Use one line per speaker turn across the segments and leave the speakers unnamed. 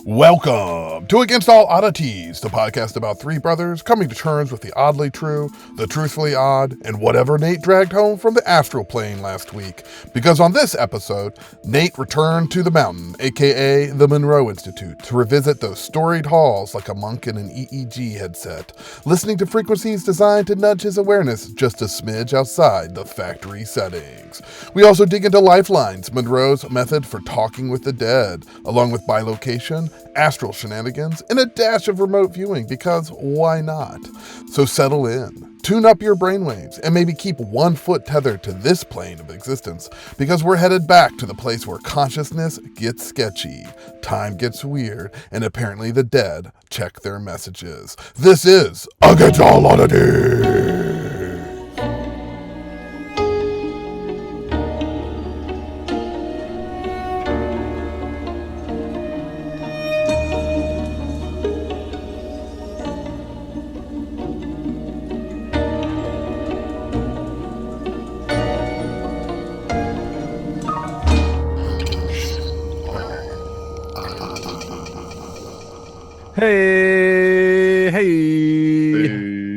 Welcome to Against All Oddities, the podcast about three brothers coming to terms with the oddly true, the truthfully odd, and whatever Nate dragged home from the astral plane last week. Because on this episode, Nate returned to the mountain, aka the Monroe Institute, to revisit those storied halls like a monk in an EEG headset, listening to frequencies designed to nudge his awareness just a smidge outside the factory settings. We also dig into Lifelines, Monroe's method for talking with the dead, along with bilocation, astral shenanigans, and a dash of remote viewing, because why not? So settle in, tune up your brainwaves, and maybe keep 1 foot tethered to this plane of existence, because we're headed back to the place where consciousness gets sketchy, time gets weird, and apparently the dead check their messages. This is Against All Oddities!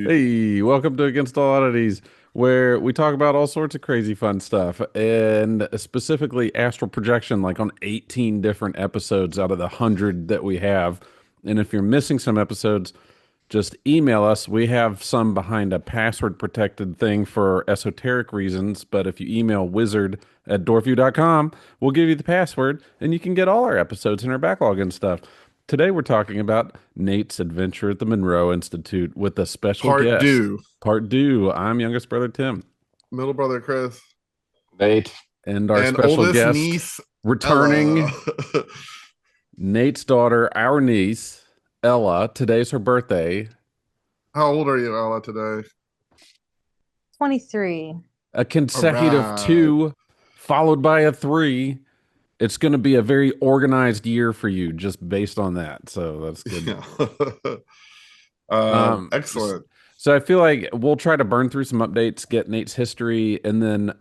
Hey, welcome to Against All Oddities, where we talk about all sorts of crazy fun stuff, and specifically astral projection, like on 18 different episodes out of the 100 that we have. And if you're missing some episodes, just email us. We have some behind a password protected thing for esoteric reasons, but if you email wizard@dorfview.com, we'll give you the password, and you can get all our episodes in our backlog and stuff. Today we're talking about Nate's adventure at the Monroe Institute with a special guest. Part due. I'm youngest brother Tim.
Middle brother Chris.
Nate.
And our special guest
niece,
returning, Nate's daughter, our niece, Ella. Today's her birthday.
How old are you, Ella, today?
23.
A consecutive 2, followed by a 3. It's going to be a very organized year for you just based on that. So that's good.
Yeah. Excellent.
So I feel like we'll try to burn through some updates, get Nate's history, and then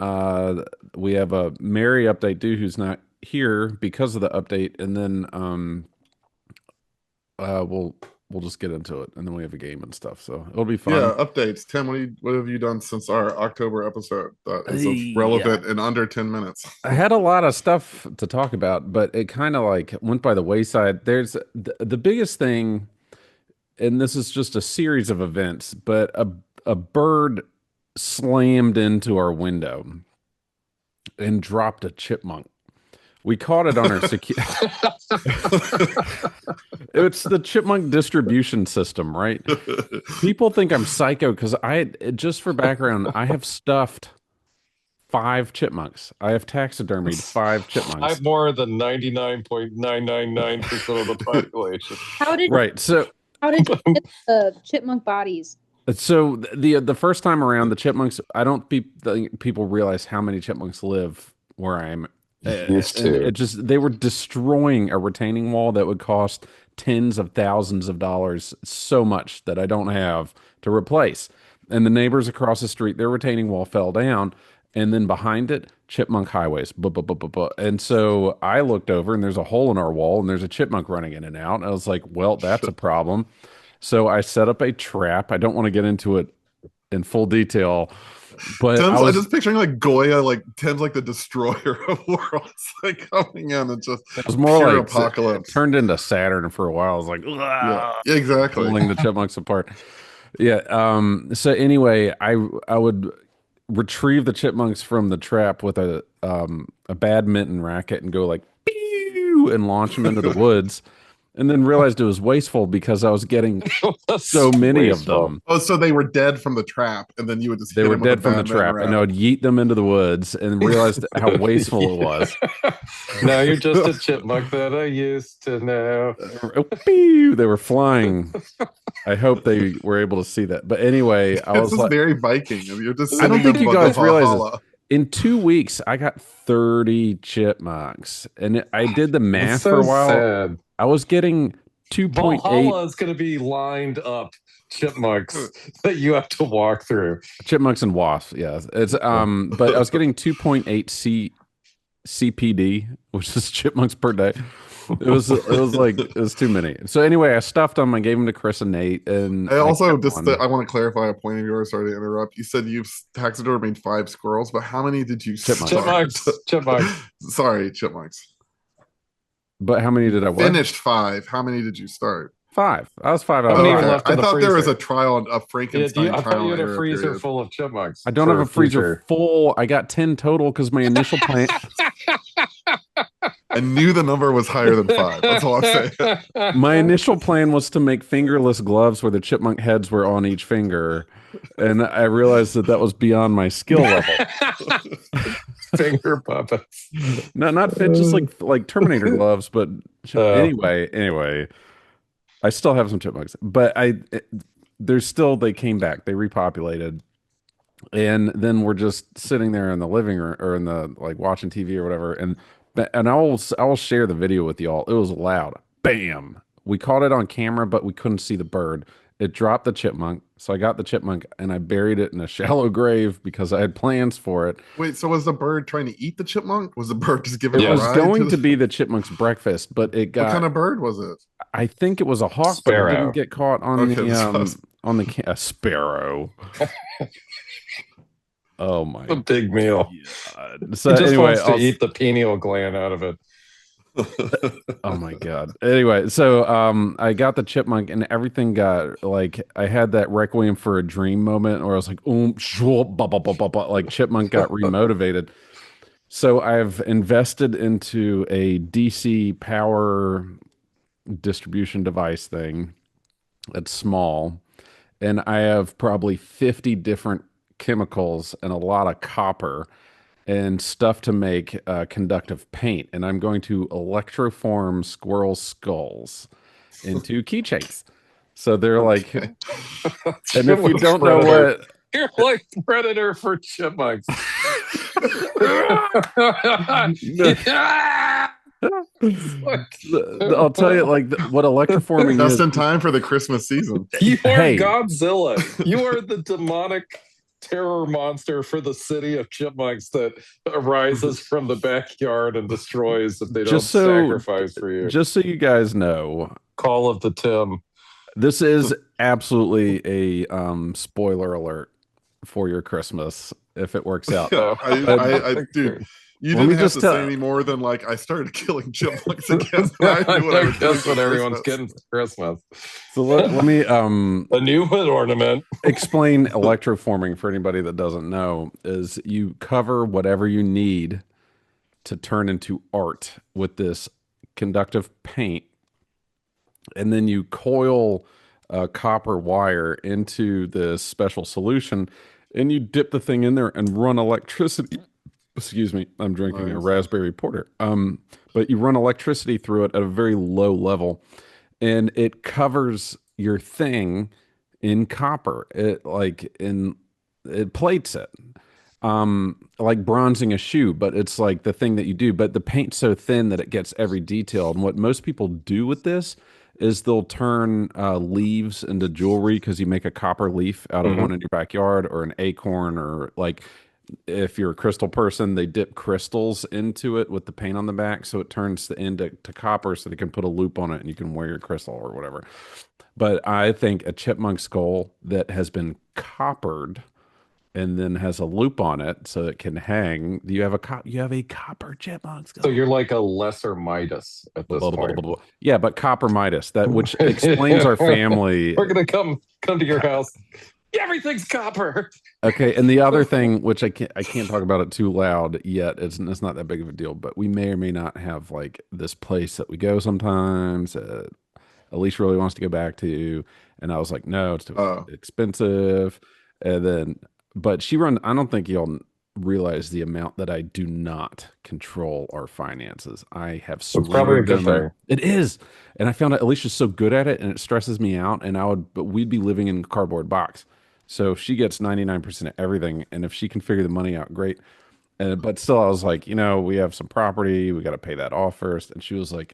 we have a Mary update too, who's not here because of the update, and then we'll just get into it, and then we have a game and stuff, so it'll be fun.
Yeah, updates. Tim, what have you done since our October episode that is relevant in under 10 minutes?
I had a lot of stuff to talk about, but it kind of like went by the wayside. There's the biggest thing, and this is just a series of events, but a bird slammed into our window and dropped a chipmunk. We caught it on our It's the chipmunk distribution system, right? People think I'm psycho because just for background, I have stuffed 5 chipmunks. I have taxidermied 5 chipmunks.
I have more than 99.999% of the population.
How did
you
get the chipmunk bodies?
So the first time around, the chipmunks, I don't think people realize how many chipmunks live where I am. They were destroying a retaining wall that would cost tens of thousands of dollars, so much that I don't have to replace. And the neighbors across the street, their retaining wall fell down, and then behind it, chipmunk highways. And so I looked over, and there's a hole in our wall, and there's a chipmunk running in and out. And I was like, well, that's a problem. So I set up a trap. I don't want to get into it in full detail, but
I'm just picturing like Goya, like Tim's like the destroyer of worlds, like coming in and just
it was more like
apocalypse.
It turned into Saturn for a while. I was like,
yeah, exactly,
pulling the chipmunks apart. Yeah. So anyway, I would retrieve the chipmunks from the trap with a badminton racket and go like pew and launch them into the woods. And then realized it was wasteful because I was getting so many of them.
Oh, so they were dead from the trap, and then you would just
and I would yeet them into the woods, and realized how wasteful it was.
Now you're just a chipmunk that I used to know.
They were flying. I hope they were able to see that. But anyway, I was like,
very Viking. You're just
I don't think you guys realize this. In 2 weeks, I got 30 chipmunks, and I did the math for a while.
Sad.
I was getting 2.8.
Valhalla is going to be lined up chipmunks that you have to walk through.
Chipmunks and wasps, yeah. It's but I was getting 2.8 CPD, which is chipmunks per day. It was too many. So anyway, I stuffed them. I gave them to Chris and Nate, and
I also
I
I want to clarify a point of yours. Sorry to interrupt. You said you've taxidermied 5 squirrels, but how many did you
Chipmunks.
Sorry, chipmunks.
But how many did I
finished 5? How many did you start?
5. I was 5 out
How
of
many
5.
are left
I
in the
thought there was
freezer?
a trial, a Frankenstein
I
trial.
thought you had a
error
freezer
period.
full of chipmunks.
I don't have a freezer
future.
full. I got 10 total because my initial plan.
I knew the number was higher than 5. That's all I'm saying.
My initial plan was to make fingerless gloves where the chipmunk heads were on each finger, and I realized that was beyond my skill level.
Finger puppets.
No, not fit, just like Terminator gloves. But anyway, I still have some chipmunks, but they came back. They repopulated. And then we're just sitting there in the living room or in the watching TV or whatever. And I will share the video with y'all. It was loud. Bam. We caught it on camera, but we couldn't see the bird. It dropped the chipmunk. So I got the chipmunk and I buried it in a shallow grave because I had plans for it.
Wait, so was the bird trying to eat the chipmunk? Was the bird just giving
it? It was going to be the chipmunk's breakfast, but it got.
What kind of bird was it?
I think it was a hawk,
sparrow.
But it didn't get caught on a sparrow. Oh my!
A big meal.
So
he just
anyway,
wants to eat the pineal gland out of it.
Oh my god! Anyway, so I got the chipmunk, and everything got I had that Requiem for a Dream moment where I was like, like chipmunk got remotivated. So I've invested into a DC power distribution device thing that's small, and I have probably 50 different chemicals and a lot of copper and stuff to make conductive paint. And I'm going to electroform squirrel skulls into keychains. So they're and if you don't know what...
You're like Predator for chipmunks.
I'll tell you what electroforming
just
is.
in time for the Christmas season.
You are Godzilla. You are the demonic terror monster for the city of chipmunks that arises from the backyard and destroys if they don't sacrifice for you.
Just so you guys know,
Call of the Tim.
This is absolutely a spoiler alert for your Christmas if it works out.
Dude, you didn't have to say any more than I started killing chipmunks again. I knew what
that's what everyone's getting for Christmas.
So let me
a new hood ornament.
Explain electroforming for anybody that doesn't know. Is you cover whatever you need to turn into art with this conductive paint, and then you coil copper wire into this special solution, and you dip the thing in there and run electricity. Excuse me, I'm drinking a raspberry porter. But you run electricity through it at a very low level, and it covers your thing in copper. It plates it. Like bronzing a shoe, but it's like the thing that you do. But the paint's so thin that it gets every detail. And what most people do with this is they'll turn leaves into jewelry because you make a copper leaf out of one in your backyard, or an acorn, or if you're a crystal person, they dip crystals into it with the paint on the back, so it turns the end to copper, so they can put a loop on it and you can wear your crystal or whatever. But I think a chipmunk skull that has been coppered and then has a loop on it so it can hang. You have a copper chipmunk skull.
So you're like a lesser Midas at this point.
Yeah, but copper Midas, which explains our family.
We're gonna come to your house. Everything's copper.
Okay, and the other thing, which I can't talk about it too loud yet. It's not that big of a deal, but we may or may not have this place that we go sometimes. Elise really wants to go back to, and I was like, no, it's too expensive. And then, but I don't think y'all realize the amount that I do not control our finances. I have
surrendered. It's probably a good thing.
It is, and I found out Alicia's so good at it, and it stresses me out. And we'd be living in a cardboard box. So she gets 99% of everything, and if she can figure the money out, great. But still, I was like, we have some property, we got to pay that off first. And she was like,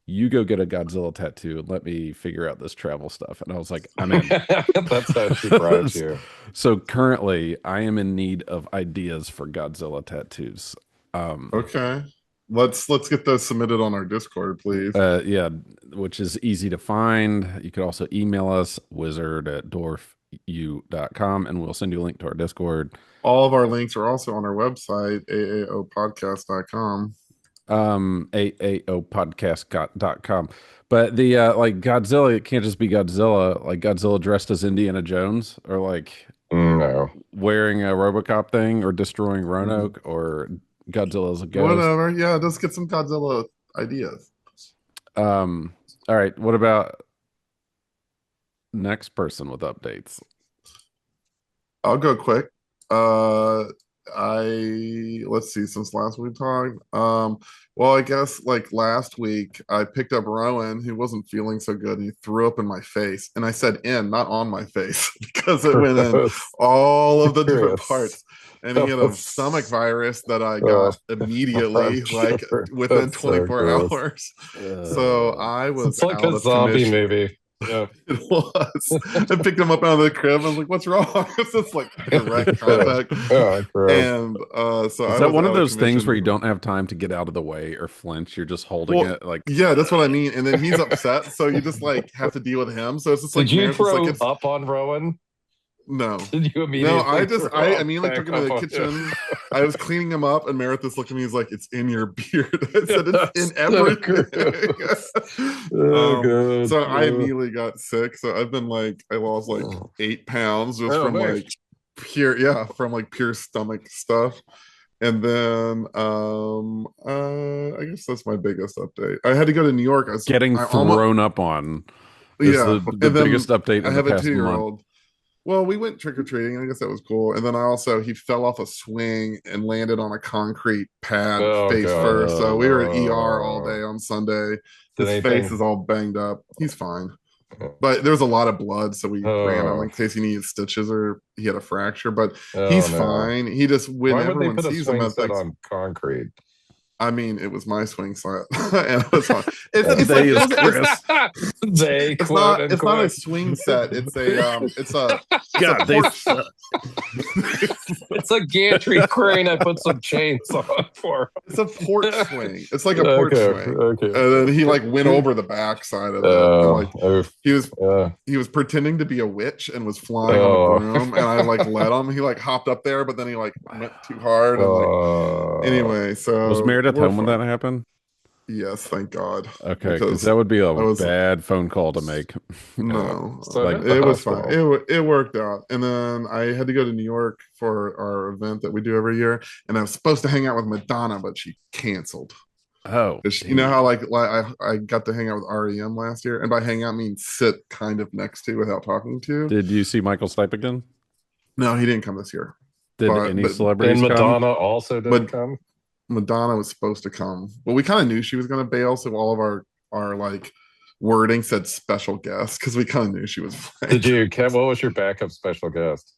you go get a Godzilla tattoo and let me figure out this travel stuff. And I was like, I'm in.
That's how she bribes you.
So currently, I am in need of ideas for Godzilla tattoos.
Okay. Let's get those submitted on our Discord, please.
Yeah, which is easy to find. You could also email us, wizard@dwarfu.com, and we'll send you a link to our Discord.
All of our links are also on our website, aaopodcast.com.
aaopodcast.com. But the like Godzilla, it can't just be Godzilla. Like Godzilla dressed as Indiana Jones, or like wearing a RoboCop thing, or destroying Roanoke, or Godzilla as a ghost.
Whatever. Yeah, let's get some Godzilla ideas.
All right. What about next person with updates?
I'll go quick. Let's see, since last we talked. Well, I guess like last week I picked up Rowan, who wasn't feeling so good, and he threw up in my face. And I said in, not on my face, because it went in all of the different parts. And he had a stomach virus that I got immediately, like within 24 hours. So I was
it's like a zombie movie.
Yeah, it was. I picked him up out of the crib. I was like, "What's wrong?" It's just like direct contact. And so
is that one of those things where you don't have time to get out of the way or flinch? You're just holding it like.
Yeah, that's what I mean. And then he's upset, so you just like have to deal with him. So it's just like.
Did you throw up on Rowan?
No.
Did you immediately?
No, I immediately took him to the kitchen. I was cleaning him up, and Meredith looked at me. He's like, "It's in your beard." I said, "It's in everything." So I immediately got sick. So I've been like, I lost like 8 pounds just from like pure stomach stuff. And then I guess that's my biggest update. I had to go to New York. I was
getting thrown up on.
Yeah,
the biggest update.
I have a 2-year-old. Well, we went trick-or-treating. I guess that was cool. And then he fell off a swing and landed on a concrete pad face first. So we were at ER all day on Sunday. His face is all banged up. He's fine. But there's a lot of blood, so we ran him in case he needed stitches or he had a fracture. But he's fine. He just, when everyone sees him,
on concrete.
I mean, it was my swing set, and it was fun. It's not a swing set. It's a porch set.
It's a gantry crane I put some chains on for.
It's a porch swing. It's like a porch swing. Okay. And then he like went over the back side of it. He was pretending to be a witch and was flying on a broom, and I like let him. He like hopped up there, but then he like went too hard. And, anyway, so
was Meredith at home when that happened?
Yes, thank God.
Okay, because that would be a bad phone call to make.
No, it was fine. It worked out. And then I had to go to New York for our event that we do every year, and I was supposed to hang out with Madonna, but she canceled.
Oh,
you know how like I got to hang out with REM last year, and by hang out I mean sit kind of next to without talking to.
Did you see Michael Stipe again?
No, he didn't come this year.
Did any celebrities
come? Madonna also didn't come?
Madonna was supposed to come, but we kind of knew she was going to bail, so all of our like wording said special guest because we kind of knew she was playing.
What was your backup special guest?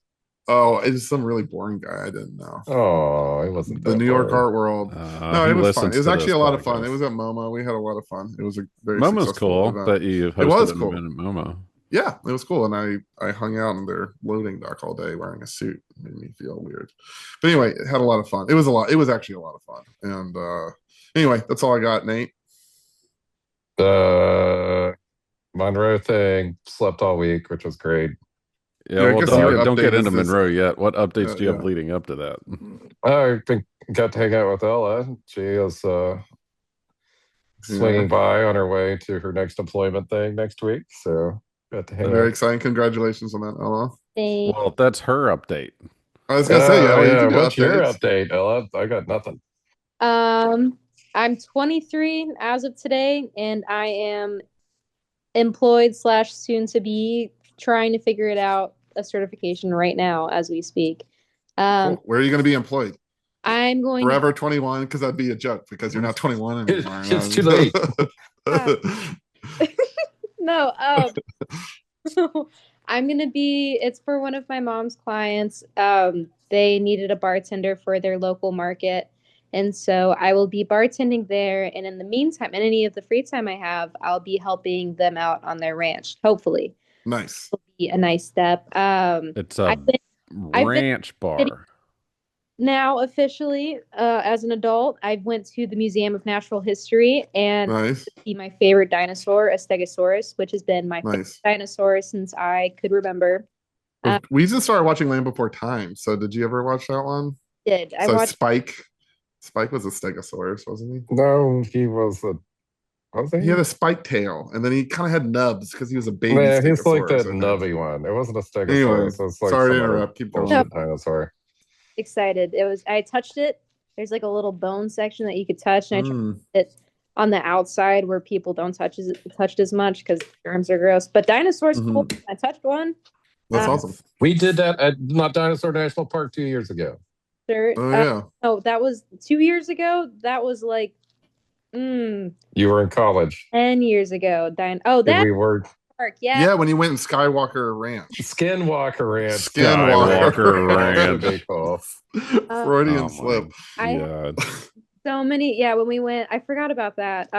Oh, it's some really boring guy I didn't know.
Oh, it wasn't
the New York art world. No, it was fun. It was actually a lot of fun. It was at MoMA. We had a lot of fun. It was a very
MoMA's cool
event.
That you hosted. It was cool. At MoMA.
Yeah, it was cool, and I hung out in their loading dock all day wearing a suit. It made me feel weird, but anyway, it had a lot of fun. It was actually a lot of fun. And anyway, that's all I got, Nate.
Monroe thing, slept all week, which was great.
Yeah, well, don't get into Monroe yet. What updates do you have leading up to that?
I got to hang out with Ella. She is swinging by on her way to her next employment thing next week, so.
Very exciting. Congratulations on that, Ella.
Thanks.
Well, that's her update.
I was gonna say,
what's your update, Ella? I got nothing.
I'm 23 as of today, and I am employed / soon to be trying to figure it out, a certification right now as we speak.
Cool. Where are you going to be employed?
I'm going
Forever 21, because that'd be a joke because you're not 21 anymore.
It's too late.
No, I'm gonna be. It's for one of my mom's clients. They needed a bartender for their local market, and so I will be bartending there. And in the meantime, and any of the free time I have, I'll be helping them out on their ranch. Hopefully,
nice.
It'll be a nice step.
It's a ranch bar.
Now, officially, as an adult, I went to the Museum of Natural History and see my favorite dinosaur, a Stegosaurus, which has been my favorite dinosaur since I could remember.
We just started watching Land Before Time. So did you ever watch that one?
Did.
I watched Spike was a Stegosaurus, wasn't he?
No, he was a...
He had a spike tail, and then he kind of had nubs because he was a baby.
Yeah, he's like that nubby one. It wasn't a Stegosaurus.
Anyway,
it was like
sorry to interrupt. Keep going.
Dinosaur.
Excited. I touched it. There's like a little bone section that you could touch, and I tried it on the outside where people don't touch as much because germs are gross. But dinosaurs, cool. I touched one.
That's awesome.
We did that at Not Dinosaur National Park 2 years ago.
Sure.
Oh yeah.
That was 2 years ago. That was like.
You were in college.
10 years ago.
We were.
Park, yeah.
Yeah, when you went in Skywalker Ranch.
Skinwalker Ranch.
Skywalker Ranch. Freudian slip.
So many. Yeah, when we went, I forgot about that.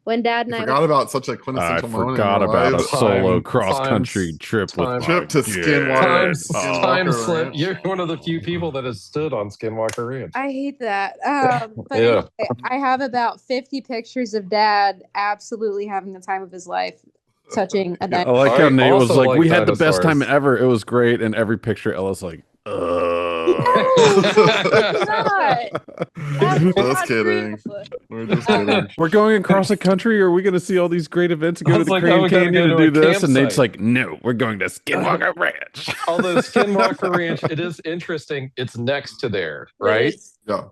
When Dad and I
forgot about such a quintessential moment.
I forgot about a solo cross-country trip
to Skinwalker.
Time slip. You're one of the few people that has stood on Skinwalker Ranch.
I hate that. But anyway, I have about 50 pictures of Dad absolutely having the time of his life touching a dinosaur.
I like how Nate was like, we had the best time ever. It was great. And every picture, Ella's like,
Just kidding. We're just kidding.
We're going across the country. Are we going to see all these great events and go to the Grand Canyon to do this? And Nate's like, no, we're going to Skinwalker Ranch.
Although Skinwalker Ranch, it is interesting. It's next to there, right?
Yeah.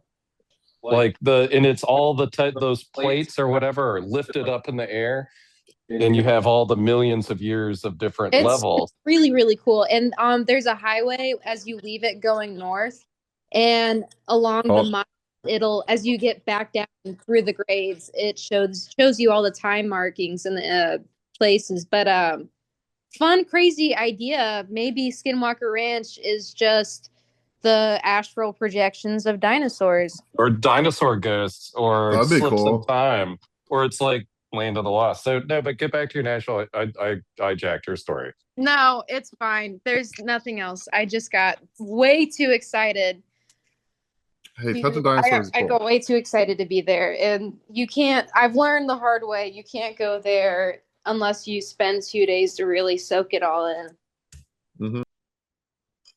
And it's all those plates or whatever are lifted up in the air. And you have all the millions of years of different levels.
It's really, really cool. And there's a highway as you leave it going north. And along the mile, as you get back down through the grades, it shows you all the time markings and the places. But fun, crazy idea. Maybe Skinwalker Ranch is just the astral projections of dinosaurs.
Or dinosaur ghosts, or slips in time. Or it's like Land of the Lost. So no, but get back to your national. I jacked your story.
No, it's fine. There's nothing else. I just got way too excited.
Hey, touch the dinosaurs.
I got way too excited to be there, and you can't. I've learned the hard way. You can't go there unless you spend 2 days to really soak it all in.
Mm-hmm.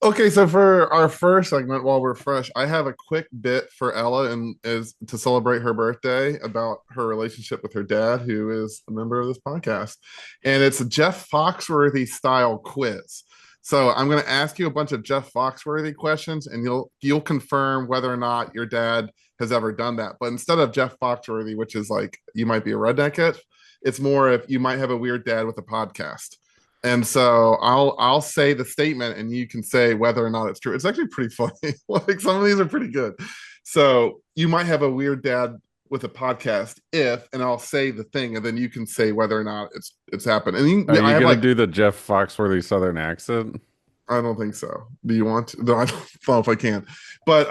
Okay, so for our first segment, while we're fresh, I have a quick bit for Ella, and is to celebrate her birthday about her relationship with her dad, who is a member of this podcast, and it's a Jeff Foxworthy style quiz. So I'm going to ask you a bunch of Jeff Foxworthy questions, and you'll confirm whether or not your dad has ever done that. But instead of Jeff Foxworthy, which is like you might be a redneck, it's more if you might have a weird dad with a podcast. And so I'll say the statement and you can say whether or not it's true. It's actually pretty funny. Like some of these are pretty good. So you might have a weird dad with a podcast and I'll say the thing and then you can say whether or not it's happened. And
are you going to do the Jeff Foxworthy Southern accent?
I don't think so. Do you want to? No, I don't know if I can. But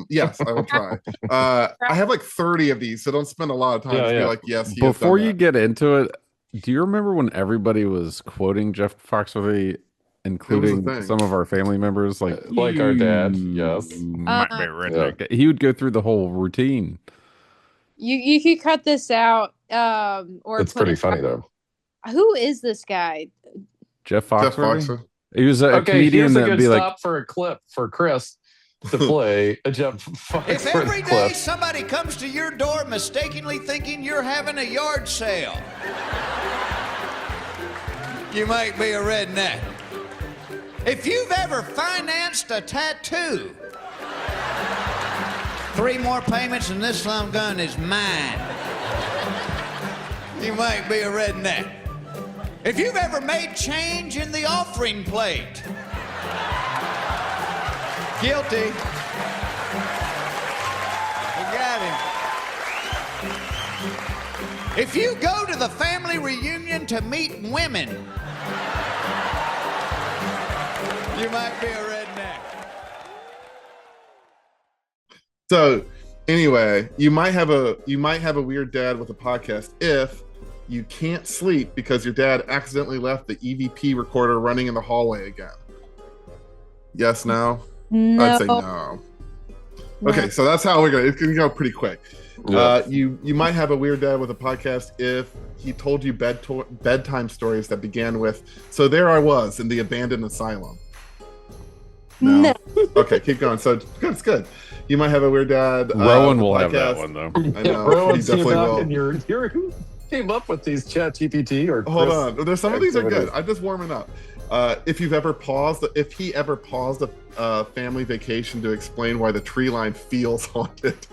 yes, I will try. I have like 30 of these, so don't spend a lot of time to be like, yes,
before you get into it, do you remember when everybody was quoting Jeff Foxworthy, including some of our family members, like
our dad? Yes,
he would go through the whole routine.
You could cut this out, or
it's pretty funny though.
Who is this guy?
Jeff Foxworthy. He was a comedian that'd be like
for a clip for Chris to play a Jeff Foxworthy
If every day
clip.
Somebody comes to your door mistakenly thinking you're having a yard sale, you might be a redneck. If you've ever financed a tattoo, 3 more payments and this some gun is mine, you might be a redneck. If you've ever made change in the offering plate, guilty. We got him. If you go to the family reunion to meet women, you might be a redneck.
So anyway, you might have a weird dad with a podcast if you can't sleep because your dad accidentally left the EVP recorder running in the hallway again. Yes, no?
No.
I'd say no. Okay, so that's how it's gonna go pretty quick. Yeah. You might have a weird dad with a podcast if he told you bedtime stories that began with, "So there I was in the abandoned asylum." No. Okay, keep going. So it's good. You might have a weird dad.
Rowan will have that one though.
I know. Rowan, he definitely will. And you came up with these ChatGPT or
hold on. There's some of these are good. I'm just warming up. If he ever paused a family vacation to explain why the tree line feels haunted.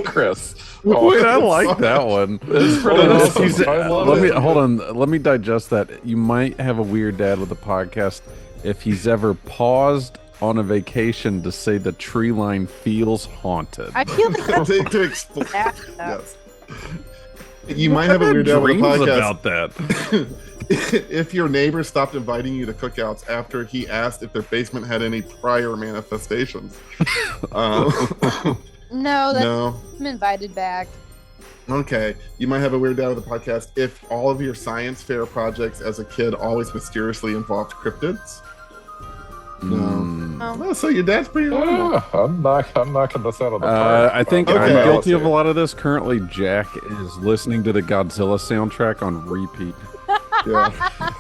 Chris.
Wait, I like that one. Hold on. Let me digest that. You might have a weird dad with a podcast if he's ever paused on a vacation to say the tree line feels haunted.
I feel like that's
to explain. Yes. You might have a weird dad with a podcast
about that.
If your neighbor stopped inviting you to cookouts after he asked if their basement had any prior manifestations.
No, I'm invited back.
Okay. You might have a weird dad with a podcast if all of your science fair projects as a kid always mysteriously involved cryptids. No. Oh, so your dad's pretty normal.
I'm knocking this out of the park.
I think I'm guilty of a lot of this. Currently, Jack is listening to the Godzilla soundtrack on repeat.
Yeah.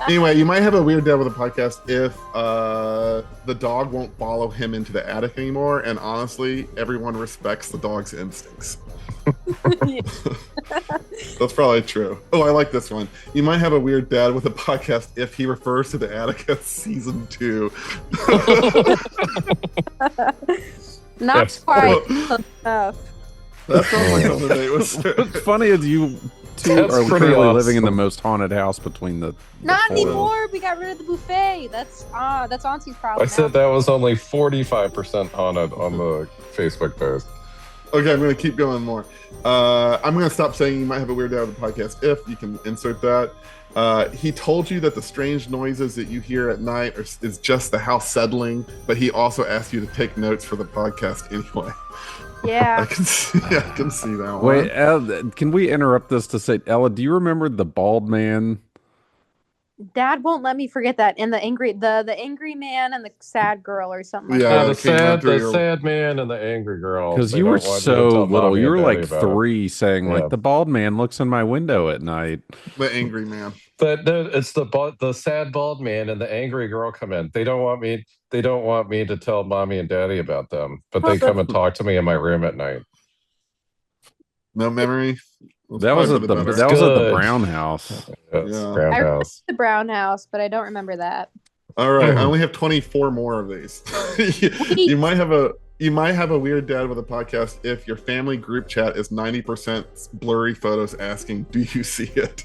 Anyway, you might have a weird dad with a podcast if the dog won't follow him into the attic anymore, and honestly, everyone respects the dog's instincts. That's probably true. Oh, I like this one. You might have a weird dad with a podcast if he refers to the attic as season 2.
Not quite enough.
That sounds like something they was.
What's funny is you two are currently living in the most haunted house between the.
Not anymore. We got rid of the buffet. That's Auntie's problem.
I said that was only 45% haunted on the Facebook post.
Okay, I'm going to keep going more. I'm going to stop saying you might have a weird dad with the podcast if you can insert that. He told you that the strange noises that you hear at night is just the house settling, but he also asked you to take notes for the podcast anyway.
Yeah.
I can see that one.
Wait, can we interrupt this to say, Ella, do you remember the bald man?
Dad won't let me forget that. And the angry man and the sad girl or something like
that.
The
sad man and the angry girl.
Because you were so little. You were like 3 saying, like, the bald man looks in my window at night.
The angry man.
It's the sad bald man and the angry girl come in. They don't want me to tell mommy and daddy about them, but they come and talk to me in my room at night.
No memory.
That was at the Brown House.
Brown House.
The Brown House, but I don't remember that.
All right, I only have 24 more of these. You might have a weird dad with a podcast if your family group chat is 90% blurry photos asking, "Do you see it?"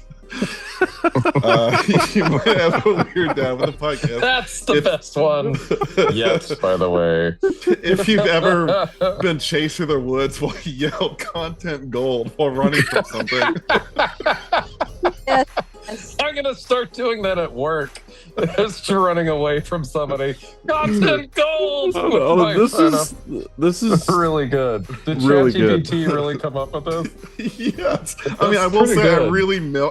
You might have a weird dad with a podcast.
That's the best one. Yes, by the way.
If you've ever been chased through the woods while you yelled "content gold" while running from something.
Yes.
I'm gonna start doing that at work. Just running away from somebody. Content gold.
This is
really good. Did
really
ChatGPT really come up with this?
Yes. I mean, I will say good.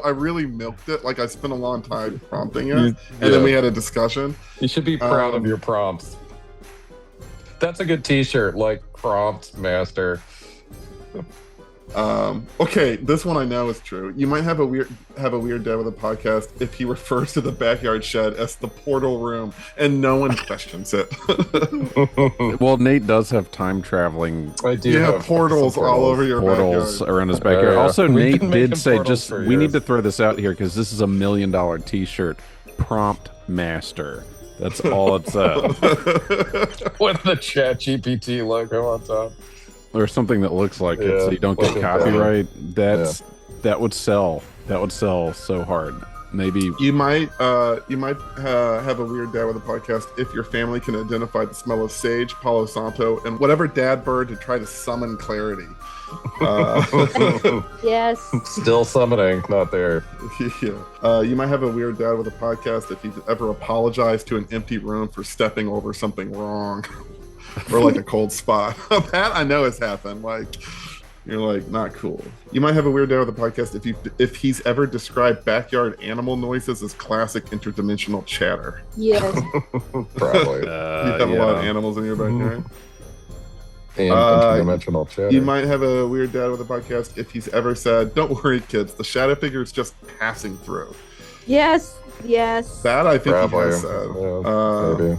I really milked it. Like, I spent a long time prompting it, and then we had a discussion.
You should be proud of your prompts. That's a good T-shirt, like prompt master.
Okay, this one I know is true. You might have a weird dad with a podcast if he refers to the backyard shed as the portal room and no one questions it.
Well, Nate does have time traveling.
I do. You have portals all over your
portals
backyard.
Around his backyard. Also, Nate did say we need to throw this out here because this is $1 million T-shirt. Prompt master. That's all it says.
With the ChatGPT logo on top.
Or something that looks like it, so you don't get copyright. That would sell. That would sell so hard. Maybe
you might have a weird dad with a podcast if your family can identify the smell of sage, Palo Santo, and whatever dad bird to try to summon clarity.
Yes.
Still summoning, not there.
Yeah. You might have a weird dad with a podcast if he's ever apologized to an empty room for stepping over something wrong. Or like a cold spot. That I know has happened. Like, You're like, not cool. You might have a weird dad with the podcast if he's ever described backyard animal noises as classic interdimensional chatter.
Yes.
Probably.
You have a lot of animals in your backyard.
And interdimensional chatter.
You might have a weird dad with a podcast if he's ever said, "Don't worry, kids, the shadow figure is just passing through."
Yes.
That I think
Probably.
he has said.
Yeah, maybe.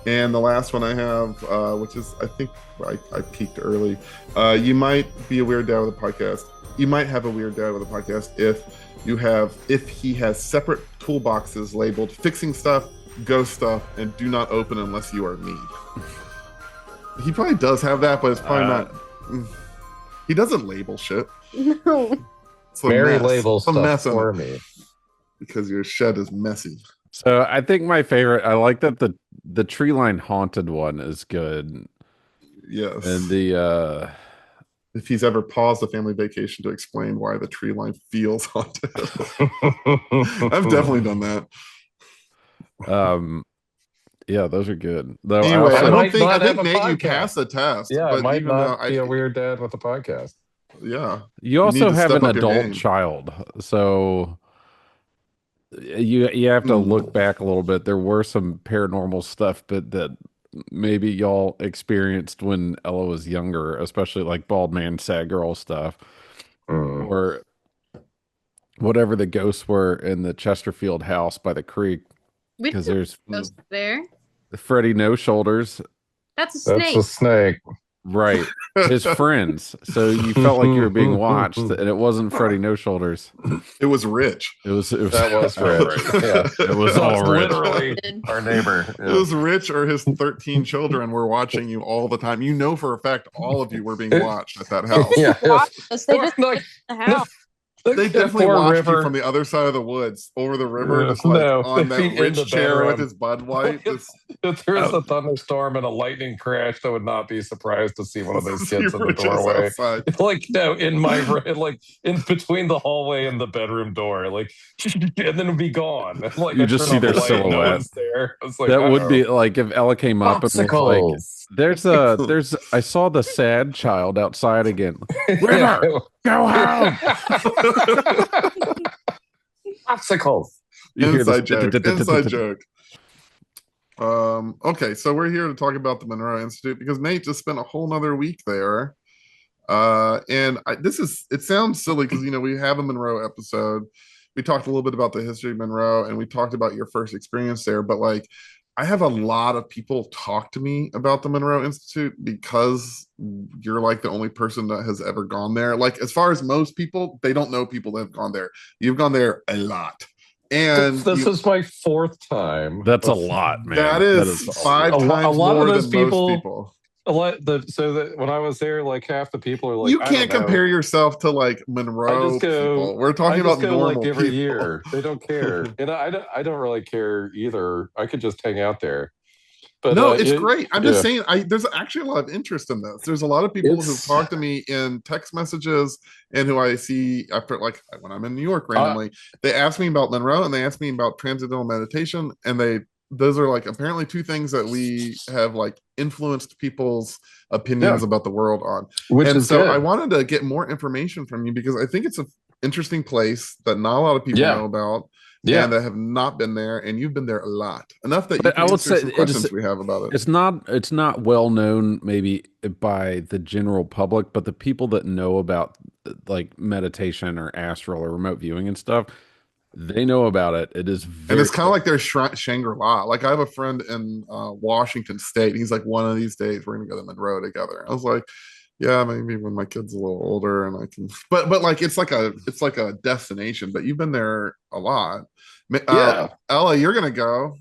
And the last one I have, which is, I think I peaked early. You might be a weird dad with a podcast. You might have a weird dad with a podcast if he has separate toolboxes labeled "fixing stuff," "ghost stuff," and "do not open unless you are me." He probably does have that, but it's probably not. He doesn't label shit.
No.
Mary labels stuff for me
because your shed is messy.
So I think my favorite. I like that the tree line haunted one is good.
Yes,
and the
if he's ever paused a family vacation to explain why the tree line feels haunted. I've definitely done that.
Yeah, those are good. Though
anyway, I think Nate,
podcast.
You passed the test.
Yeah,
but
it might not be a weird dad with a podcast.
Yeah.
You also have an adult child, so you have to look back a little bit. There were some paranormal stuff, but that maybe y'all experienced when Ella was younger, especially like bald man, sad girl stuff, or whatever the ghosts were in the Chesterfield house by the creek. Because there's
ghosts there.
Freddie No Shoulders.
That's a snake.
That's a snake.
Right. His friends. So you felt like you were being watched, and it wasn't Freddie No Shoulders.
It was Rich.
It was
Rich. Yeah.
It was all Rich.
Literally our neighbor. Yeah.
It was Rich or his 13 children were watching you all the time. You know for a fact all of you were being watched at that house.
Yeah.
They just like the house.
They definitely watched you from the other side of the woods, over the river, just like on that Rich chair with his Bud Light.
If there was a thunderstorm and a lightning crash, I would not be surprised to see one of those kids in the doorway. Like, no, in my like in between the hallway and the bedroom door, like, and then it'd be gone. Like,
you just see their silhouette.
No one's there. It's like,
that would be like if Ella came up and was like, there's I saw the sad child outside again. River, go home.
Popsicles.
Inside joke. Okay, so we're here to talk about the Monroe Institute because Nate just spent a whole nother week there. And it sounds silly because, we have a Monroe episode. We talked a little bit about the history of Monroe and we talked about your first experience there, but like, I have a lot of people talk to me about the Monroe Institute because you're like the only person that has ever gone there. Like, as far as most people, they don't know people that have gone there. You've gone there a lot. And
this is my 4th time.
That's a lot, man.
That is 5 times
a lot
more
of those
than
people,
most people.
When I was there, like half the people are like,
you can't compare yourself to like Monroe people. We're talking about normal
like every
people.
year. They don't care, and I don't really care either. I could just hang out there. But
no, it's great. I'm just saying, there's actually a lot of interest in this. There's a lot of people who talk to me in text messages and who I see after, like when I'm in New York randomly, they ask me about Monroe and they ask me about transcendental meditation, and those are like apparently 2 things that we have like influenced people's opinions about the world on. Good. I wanted to get more information from you because I think it's an interesting place that not a lot of people know about. And that have not been there, and you've been there a lot. Enough that you can answer some questions we have about it.
It's not well known maybe by the general public, but the people that know about like meditation or astral or remote viewing and stuff, they know about it. It is
and it's kind of like their Shangri-La. Like I have a friend in Washington State. He's like, one of these days we're gonna go to Monroe together. I was like, yeah, maybe when my kid's a little older and I can, but like it's like a destination. But you've been there a lot. Ella, you're gonna go,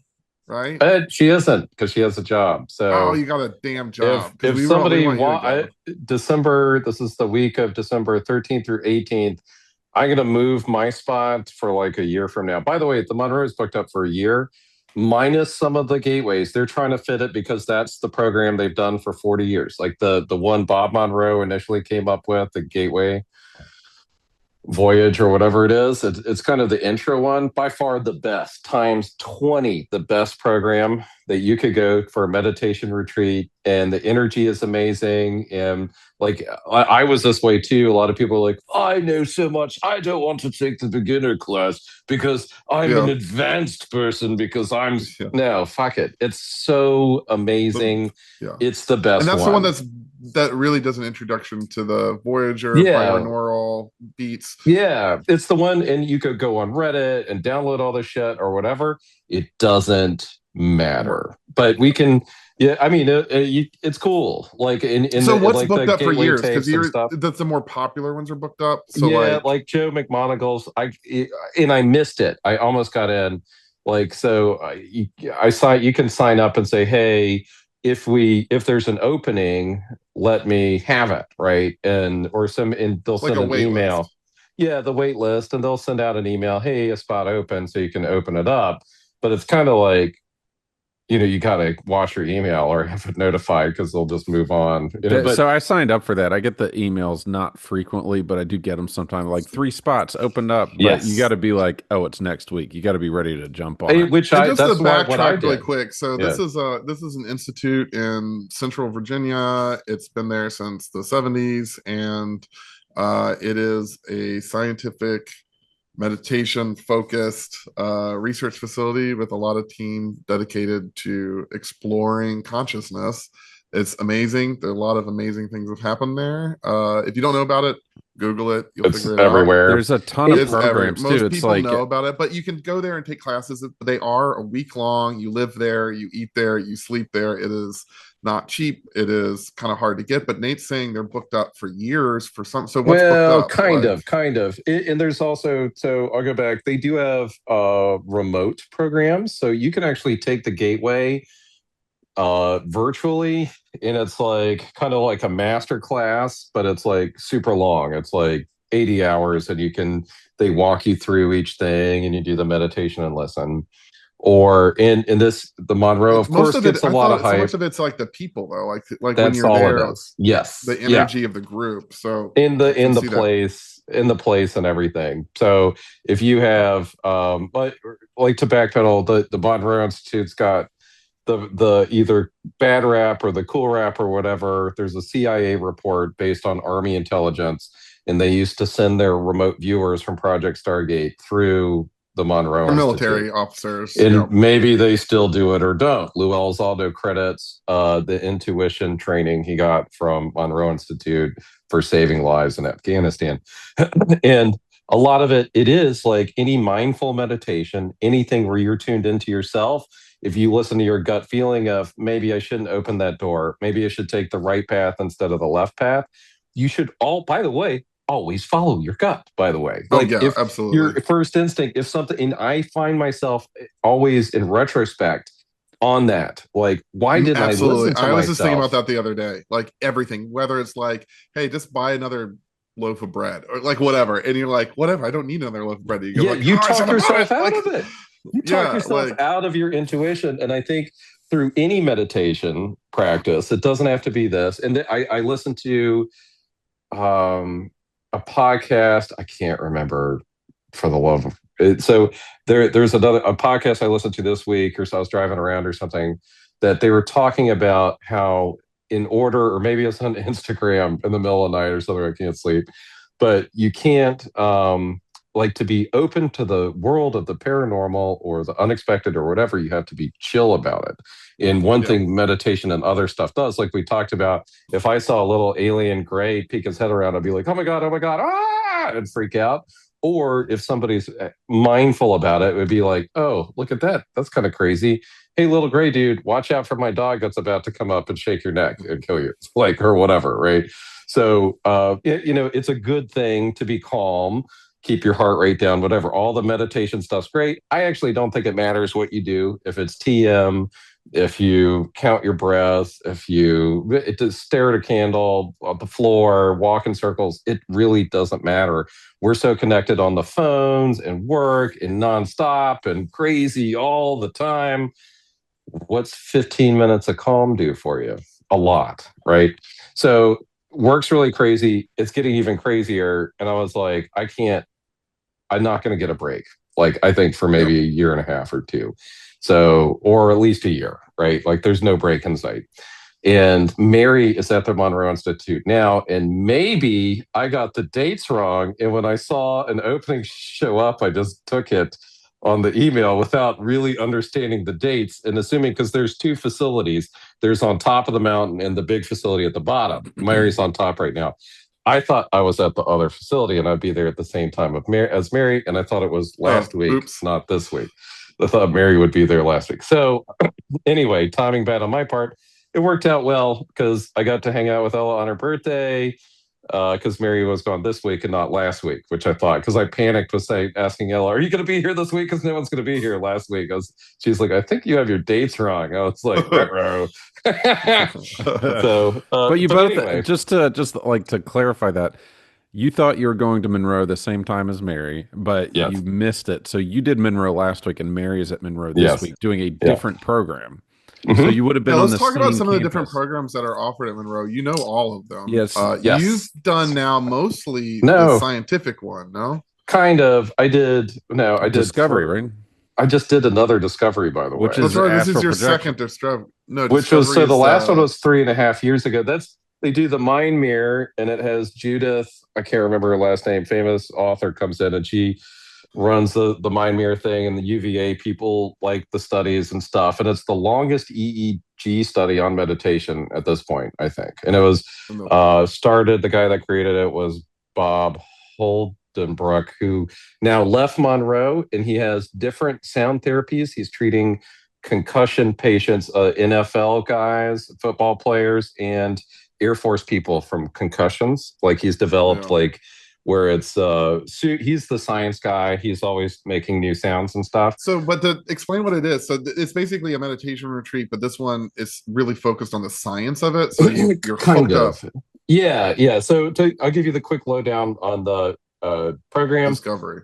right?
She isn't because she has a job. So
you got a damn job.
If somebody December, this is the week of December 13th through 18th. I'm gonna move my spot for like a year from now. By the way, the Monroe is booked up for a year. Minus some of the gateways. They're trying to fit it because that's the program they've done for 40 years. Like the one Bob Monroe initially came up with, the gateway. Voyage or whatever it is. It's kind of the intro one. By far the best, times 20, the best program that you could go for a meditation retreat. And the energy is amazing. And like, I was this way too. A lot of people are like, I know so much. I don't want to take the beginner class because I'm an advanced person because I'm no, fuck it. It's so amazing. It's the best
and that's
one.
The one that really does an introduction to the Voyager binaural beats.
Yeah, it's the one, and you could go on Reddit and download all this shit or whatever. It doesn't matter, but we can. Yeah, I mean, it's cool. Like
so what's
like
booked up for years? Because
the
more popular ones are booked up. So
yeah, like Joe McMonagle's. I missed it. I almost got in. Like so, you can sign up and say, hey, if there's an opening, let me have it, right? And they'll send an email.
List.
Yeah, the wait list, and they'll send out an email, hey, a spot open, so you can open it up. But it's kind of like, you gotta watch your email or have it notified because they'll just move on.
So I signed up for that. I get the emails not frequently, but I do get them sometimes. Like 3 spots opened up, but you got to be like, oh, it's next week. You got to be ready to jump on it.
Just to backtrack really quick. So this is an institute in Central Virginia. It's been there since the 70s, and it is a scientific meditation focused research facility with a lot of team dedicated to exploring consciousness. It's amazing. There are a lot of amazing things have happened there. If you don't know about it, Google it. You'll figure it
everywhere.
out.
There's a ton of programs too.
Most people know about it, but you can go there and take classes. They are a week long. You live there, you eat there, you sleep there. It is not cheap. It is kind of hard to get, but Nate's saying they're booked up for years for some. So what's booked up?
Kind of. And there's also, so I'll go back. They do have remote programs, so you can actually take the gateway virtually, and it's like kind of like a master class, but it's like super long. It's like 80 hours, and they walk you through each thing, and you do the meditation and listen. Or in the Monroe, of course, gets a lot of hype.
So much of it's like the people, though, like
that's when you're there. It is. Yes,
the energy of the group. So
in the place and everything. So if you have, but like to backpedal, the Monroe Institute's got the either bad rap or the cool rap or whatever. There's a CIA report based on Army intelligence, and they used to send their remote viewers from Project Stargate through the Monroe
military officers,
and maybe they still do it or don't. Lou Elizondo credits the intuition training he got from Monroe Institute for saving lives in Afghanistan. And a lot of it is like any mindful meditation, anything where you're tuned into yourself. If you listen to your gut feeling of maybe I shouldn't open that door, maybe I should take the right path instead of the left path, you should by the way, always follow your gut, by the way.
Absolutely.
Your first instinct, if something, and I find myself always in retrospect on that, like, why did I listen to
I was just thinking about that the other day. Like everything, whether it's like, hey, just buy another loaf of bread or like whatever. And you're like, whatever, I don't need another loaf of bread. You go,
you talk yourself out of it. You talk yourself out of your intuition. And I think through any meditation practice, it doesn't have to be this. And I listened to a podcast, I can't remember for the love of it. So there's a podcast I listened to this week, or so I was driving around or something, that they were talking about how in order, or maybe it's on Instagram in the middle of the night or something, I can't sleep, but you can't like to be open to the world of the paranormal or the unexpected or whatever, you have to be chill about it. And one thing meditation and other stuff does, like we talked about, if I saw a little alien gray peek his head around, I'd be like, oh my God, ah, and freak out. Or if somebody's mindful about it, it would be like, oh, look at that. That's kind of crazy. Hey, little gray dude, watch out for my dog that's about to come up and shake your neck and kill you, like, or whatever, right? So, it's a good thing to be calm, keep your heart rate down, whatever. All the meditation stuff's great. I actually don't think it matters what you do. If it's TM, if you count your breath, if you stare at a candle on the floor, walk in circles, it really doesn't matter. We're so connected on the phones and work and nonstop and crazy all the time. What's 15 minutes of calm do for you? A lot, right? So
work's really crazy. It's getting even crazier. And I was like, I'm not going to get a break. Like, I think for maybe a year and a half or two. So, or at least a year, right? Like, there's no break in sight. And Mary is at the Monroe Institute now. And maybe I got the dates wrong. And when I saw an opening show up, I just took it on the email without really understanding the dates and assuming, because there's two facilities. There's on top of the mountain and the big facility at the bottom. Mary's on top right now. I thought I was at the other facility and I'd be there at the same time as Mary. And I thought it was last week, not this week. I thought Mary would be there last week. So anyway, timing bad on my part. It worked out well because I got to hang out with Ella on her birthday because Mary was gone this week and not last week, which I thought, because I panicked with asking Ella, are you going to be here this week? Because no one's going to be here last week. She's like, I think you have your dates wrong. I was like, ruh-roh.
But you both, anyway. just to clarify that, you thought you were going to Monroe the same time as Mary, but you missed it. So you did Monroe last week, and Mary is at Monroe this week doing a different program. Mm-hmm. So you would have been on the same
Let's talk about some
campus.
of the different programs that are offered at Monroe. You know all of them.
Yes.
You've done now mostly the scientific one, no?
Kind of. I did
Discovery, right?
I just did another Discovery, by the way.
This is your second Discovery. No,
which was, so the last one was 3.5 years ago. They do the Mind Mirror, and it has Judith, I can't remember her last name, famous author, comes in and she runs the Mind Mirror thing, and the UVA people like the studies and stuff. And it's the longest EEG study on meditation at this point, I think. And it was the guy that created it was Bob Holdenbrook, who now left Monroe, and he has different sound therapies. He's treating concussion patients, NFL guys, football players, and Air Force people from concussions. Like, he's developed where it's he's the science guy. He's always making new sounds and stuff.
So, but to explain what it is, so it's basically a meditation retreat, but this one is really focused on the science of it. So you're
kind of up. Yeah. So I'll give you the quick lowdown on the program.
Discovery.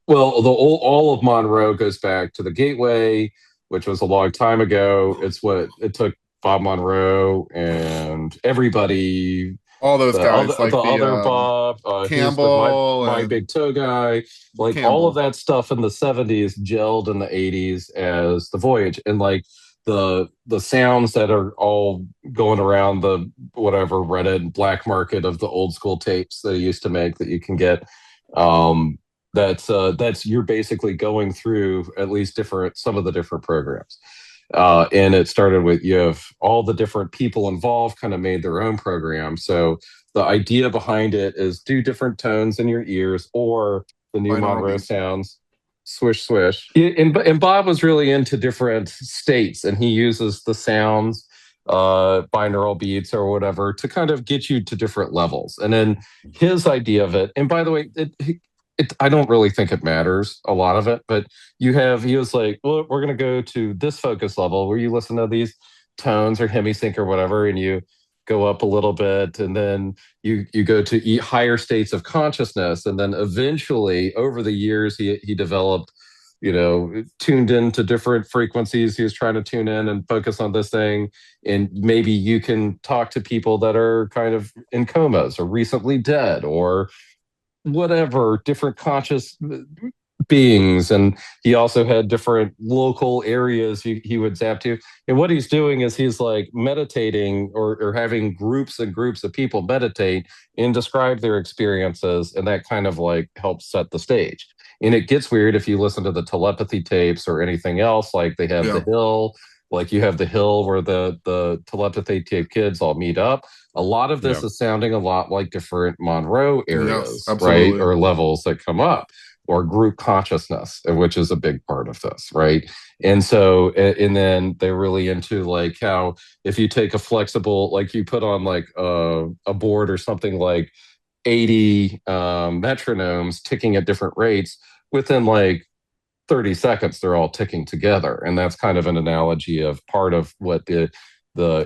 All of Monroe goes back to the Gateway, which was a long time ago. It's what it took Bob Monroe and everybody.
All those guys,
the other Bob
Campbell,
my big toe guy, like Campbell. All of that stuff in the 70s gelled in the 80s as the Voyage, and like the sounds that are all going around the whatever Reddit black market of the old school tapes that he used to make that you can get. That's you're basically going through at least some of the different programs. And it started with, you have all the different people involved kind of made their own program. So the idea behind it is do different tones in your ears, or the new Monroe sounds, swish, swish. And Bob was really into different states, and he uses the sounds, binaural beats or whatever, to kind of get you to different levels. And then his idea of it, and by the way, I don't really think it matters, a lot of it, but he was like, well, we're going to go to this focus level where you listen to these tones or hemisync or whatever, and you go up a little bit, and then you go to higher states of consciousness. And then eventually, over the years, he developed, tuned into different frequencies. He was trying to tune in and focus on this thing. And maybe you can talk to people that are kind of in comas or recently dead or whatever, different conscious beings. And he also had different local areas he would zap to. And what he's doing is he's like meditating or having groups and groups of people meditate and describe their experiences. And that kind of like helps set the stage. And it gets weird if you listen to the telepathy tapes or anything else. Like they have the Hill, like you have the Hill where the telepathy tape kids all meet up. A lot of this is sounding a lot like different Monroe areas, right? Or levels that come up, or group consciousness, which is a big part of this, right? And so, and then they're really into like how if you take a flexible, like you put on like a board or something like 80 metronomes ticking at different rates, within like 30 seconds, they're all ticking together. And that's kind of an analogy of part of what the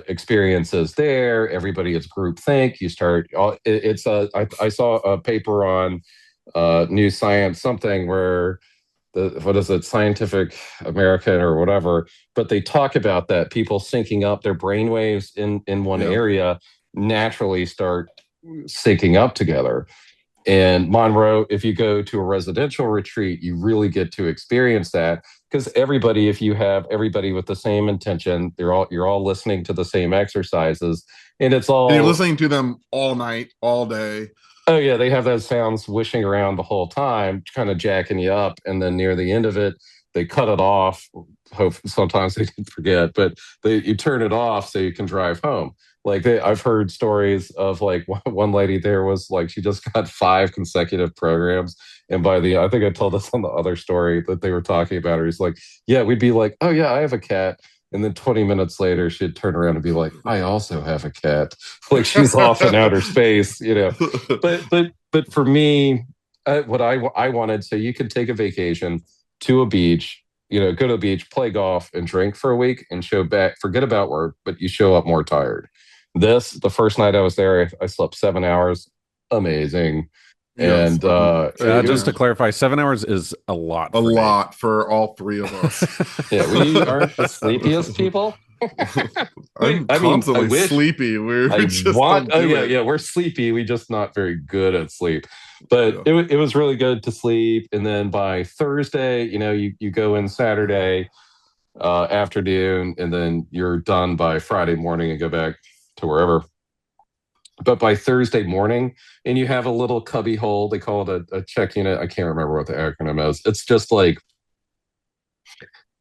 experience is there. Everybody is groupthink. You start, I saw a paper on New Science something where Scientific American or whatever, but they talk about that, people syncing up their brainwaves in one area naturally start syncing up together. And Monroe, if you go to a residential retreat, you really get to experience that because if you have everybody with the same intention, you're all listening to the same exercises, and
you're listening to them all night, all day.
Oh yeah, they have those sounds wishing around the whole time, kind of jacking you up, and then near the end of it, they cut it off. Hope sometimes they forget, but you turn it off so you can drive home. Like I've heard stories of like one lady there was like she just got 5 consecutive programs, and I think I told this on the other story that they were talking about her. He's like, yeah, we'd be like, oh yeah, I have a cat. And then 20 minutes later, she'd turn around and be like, I also have a cat. Like she's off in outer space, you know. But for me, what I wanted, so you could take a vacation to a beach, you know, go to the beach, play golf, and drink for a week, and forget about work, but you show up more tired. The first night I was there, I slept 7 hours. Amazing.
And just to clarify, 7 hours is a lot.
A lot for all 3 of us.
Yeah, we aren't the sleepiest people.
I'm constantly sleepy. We're
sleepy. We're just not very good at sleep. But it was really good to sleep. And then by Thursday, you know, you go in Saturday afternoon, and then you're done by Friday morning and go back to wherever. But by Thursday morning, and you have a little cubby hole, they call it a check unit. I can't remember what the acronym is. It's just like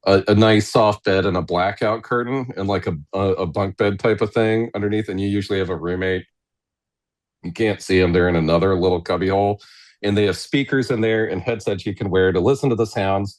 a nice soft bed and a blackout curtain and like a bunk bed type of thing underneath. And you usually have a roommate. You can't see them. They're in another little cubby hole. And they have speakers in there and headsets you can wear to listen to the sounds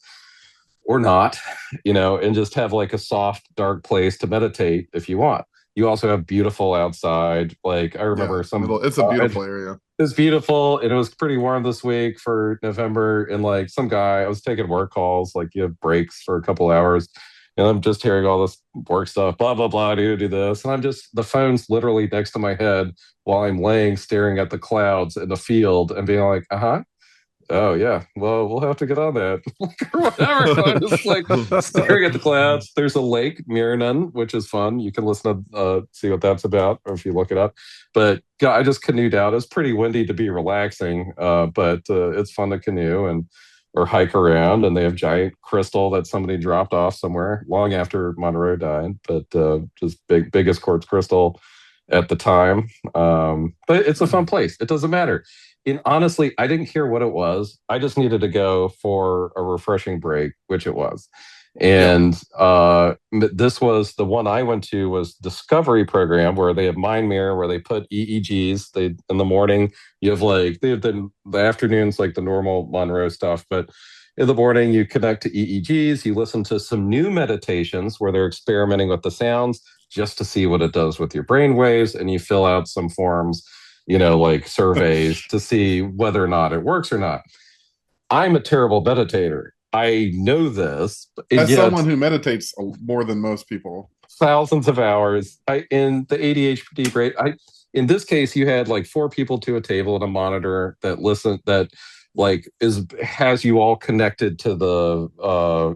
or not, you know, and just have like a soft, dark place to meditate if you want. You also have beautiful outside. Like I remember
it's a beautiful area.
It's beautiful. And it was pretty warm this week for November. And like I was taking work calls, like you have breaks for a couple hours. And I'm just hearing all this work stuff, blah, blah, blah, I need to do this. And the phone's literally next to my head while I'm laying, staring at the clouds in the field and being like, oh yeah, well, we'll have to get on that or whatever. So I'm just like staring at the clouds. There's a lake, Mirnan, which is fun. You can listen to see what that's about, or if you look it up. But I just canoed out. It's pretty windy to be relaxing, but it's fun to canoe or hike around. And they have giant crystal that somebody dropped off somewhere long after Monroe died, but just biggest quartz crystal at the time. But it's a fun place. It doesn't matter. And honestly, I didn't care what it was. I just needed to go for a refreshing break, which it was. And this was the one I went to was Discovery Program, where they have Mind Mirror, where they put EEGs. In the morning, you have the afternoons, like the normal Monroe stuff. But in the morning, you connect to EEGs. You listen to some new meditations where they're experimenting with the sounds just to see what it does with your brain waves. And you fill out some forms, you know, like surveys to see whether or not it works or not. I'm a terrible meditator. I know this.
As someone who meditates more than most people.
Thousands of hours. In the ADHD brain, in this case, you had like 4 people to a table and a monitor that has you all connected to the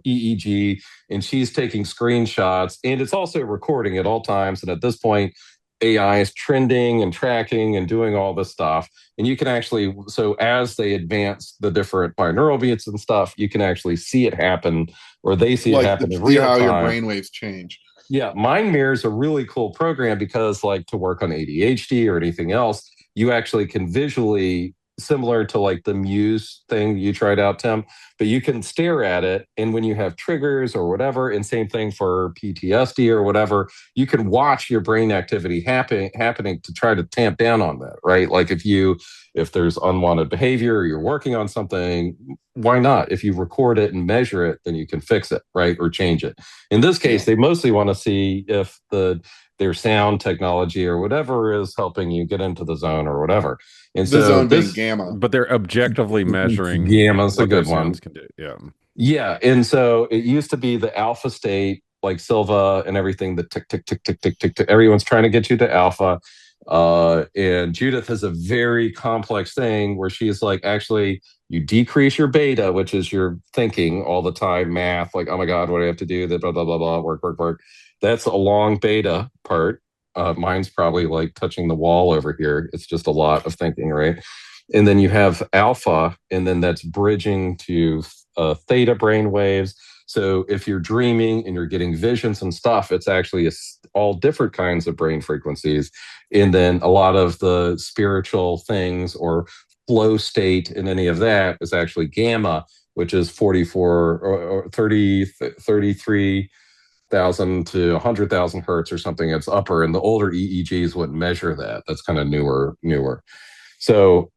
EEG, and she's taking screenshots, and it's also recording at all times. And at this point, AI is trending and tracking and doing all this stuff. And you can actually, so as they advance the different binaural beats and stuff, you can actually see it happen, or they see it happen in real time.
How your brainwaves change.
Yeah, Mind Mirror is a really cool program because, like, to work on ADHD or anything else, you actually can visually, similar to like the Muse thing you tried out, Tim, but you can stare at it. And when you have triggers or whatever, and same thing for PTSD or whatever, you can watch your brain activity happening to try to tamp down on that, right? Like if there's unwanted behavior or you're working on something, why not? If you record it and measure it, then you can fix it, right? Or change it. In this case, they mostly want to see if their sound technology or whatever is helping you get into the zone or whatever. And
the zone being gamma.
But they're objectively measuring
gamma's a good one.
Can do.
Yeah. And so it used to be the alpha state, like Silva and everything, the tick, tick, tick, tick, tick, tick, tick. Everyone's trying to get you to alpha. And Judith has a very complex thing where she's like, actually, you decrease your beta, which is your thinking all the time, math, like, oh my God, what do I have to do? That blah, blah, blah, blah, work. That's a long beta part. Mine's probably like touching the wall over here. It's just a lot of thinking, right? And then you have alpha, and then that's bridging to theta brain waves. So if you're dreaming and you're getting visions and stuff, it's actually all different kinds of brain frequencies. And then a lot of the spiritual things or flow state and any of that is actually gamma, which is 44 or 30, 33,000 to 100,000 hertz or something. It's upper, and the older EEGs wouldn't measure that. That's kind of newer. So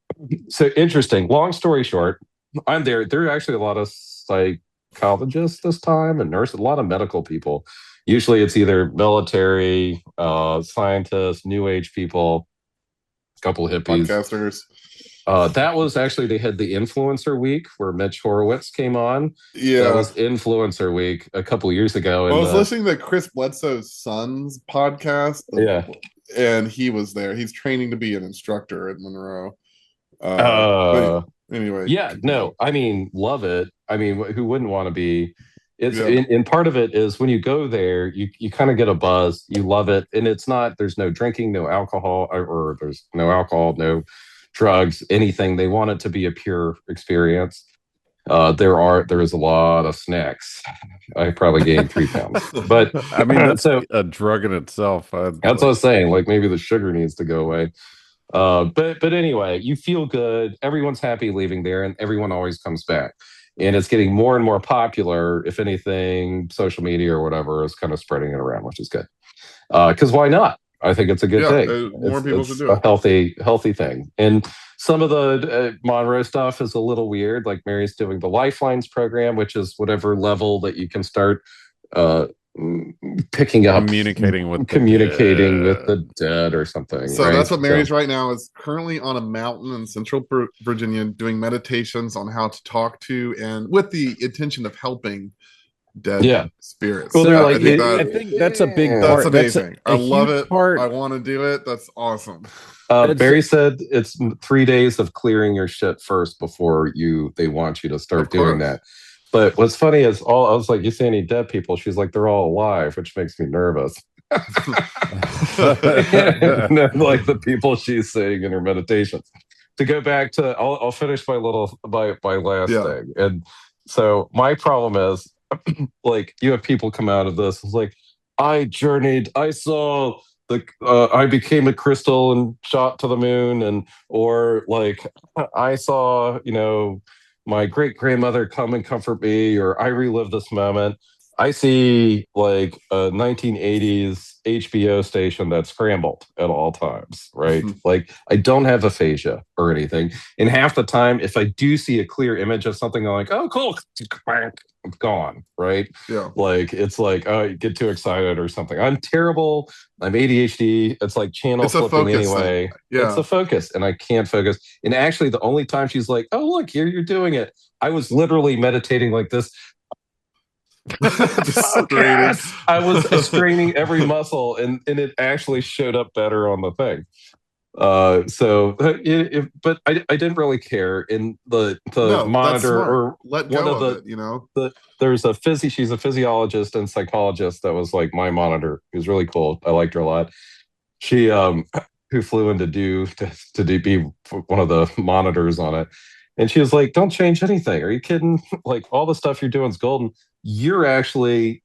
interesting. Long story short, I'm there. There are actually a lot of psychologists this time and nurses, a lot of medical people. Usually it's either military, scientists, new age people, a couple of hippies.
Podcasters.
That was actually, they had the influencer week where Mitch Horowitz came on.
Yeah.
That was influencer week a couple of years ago.
I was listening to Chris Bledsoe's son's podcast. And he was there. He's training to be an instructor at Monroe. Anyway.
Yeah, no, I mean, love it. I mean, who wouldn't want to be? And part of it is when you go there, you kind of get a buzz. You love it. And it's not, there's no drinking, no alcohol, or there's no alcohol, no drugs, anything. They want it to be a pure experience. There is a lot of snacks. I probably gained 3 pounds, but
I mean, that's a drug in itself.
That's what I was saying. Like maybe the sugar needs to go away. But anyway, you feel good. Everyone's happy leaving there, and everyone always comes back. And it's getting more and more popular. If anything, social media or whatever is kind of spreading it around, which is good. Because why not? I think it's a good thing.
More people should do
it. A healthy thing. And some of the Monroe stuff is a little weird. Like Mary's doing the Lifelines program, which is whatever level that you can start picking up, communicating with the dead or something.
So right? That's what Mary's right now, is currently on a mountain in central Virginia doing meditations on how to talk to, and with the intention of helping dead spirits.
Well, I think that's a big part.
That's amazing. I love it. I want to do it. That's awesome.
Barry said it's 3 days of clearing your shit first before they want you to start doing that. But what's funny is I was like, you see any dead people? She's like, they're all alive, which makes me nervous. Like the people she's seeing in her meditations. To go back to, I'll finish my last thing. And so my problem is, like, you have people come out of this. It's like, I saw I became a crystal and shot to the moon, or like I saw, my great grandmother come and comfort me, or I relive this moment. I see like a 1980s HBO station that's scrambled at all times, right? Like I don't have aphasia or anything. And half the time, if I do see a clear image of something, I'm like, oh, cool, it's gone, right?
Yeah.
Like it's like, oh, you get too excited or something. I'm terrible. I'm ADHD. It's like channel flipping anyway.
Yeah.
It's a focus, and I can't focus. And actually, the only time she's like, oh, look, here you're doing it. I was literally meditating like this. I was straining every muscle, and it actually showed up better on the thing. But I didn't really care. In the monitor, or
let go of it,
there's she's a physiologist and psychologist that was like my monitor. It was really cool. I liked her a lot. She who flew in to be one of the monitors on it. And she was like, don't change anything. Are you kidding? Like, all the stuff you're doing is golden. You're actually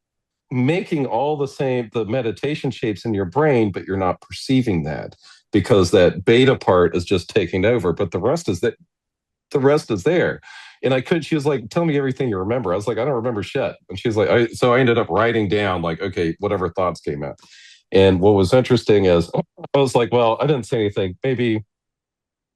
making all the meditation shapes in your brain, but you're not perceiving that, because that beta part is just taking over. But the rest is there. And she was like, tell me everything you remember. I was like, I don't remember shit. And she's like, so I ended up writing down, like, okay, whatever thoughts came out. And what was interesting is I was like, well, I didn't say anything. Maybe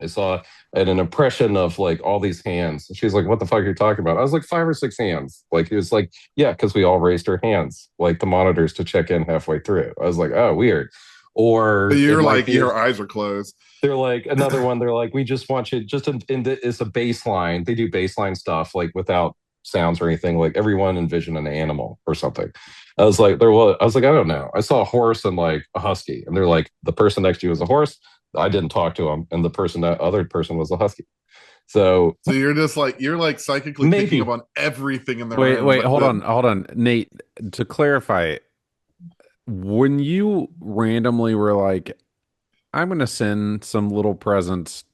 I saw an impression of like all these hands. She's like, what the fuck are you talking about? I was like, 5 or 6 hands. Like, he was like, yeah, because we all raised our hands, like the monitors, to check in halfway through. I was like, oh, weird. Or
you're like, your eyes are closed.
They're like, another one, they're like, we just want you it's a baseline. They do baseline stuff like without sounds or anything. Like, everyone envision an animal or something. I was like, I don't know. I saw a horse and like a husky, and they're like, the person next to you is a horse. I didn't talk to him, and that other person was a husky. So
you're just like, psychically picking up on everything in the
Wait, hold on, Nate. To clarify, when you randomly were like, I'm going to send some little presents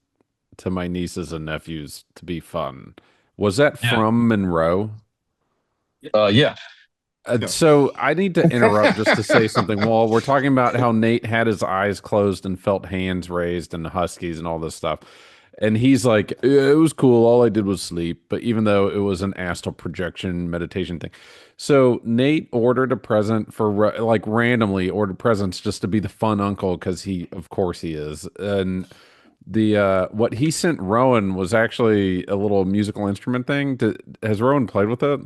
to my nieces and nephews to be fun, was that from Monroe?
Yeah.
So I need to interrupt just to say something. While we're talking about how Nate had his eyes closed and felt hands raised and huskies and all this stuff, and he's like, it was cool. All I did was sleep. But even though it was an astral projection meditation thing, so Nate ordered a present for like randomly ordered presents just to be the fun uncle because of course he is. And the what he sent Rowan was actually a little musical instrument thing. Has Rowan played with it?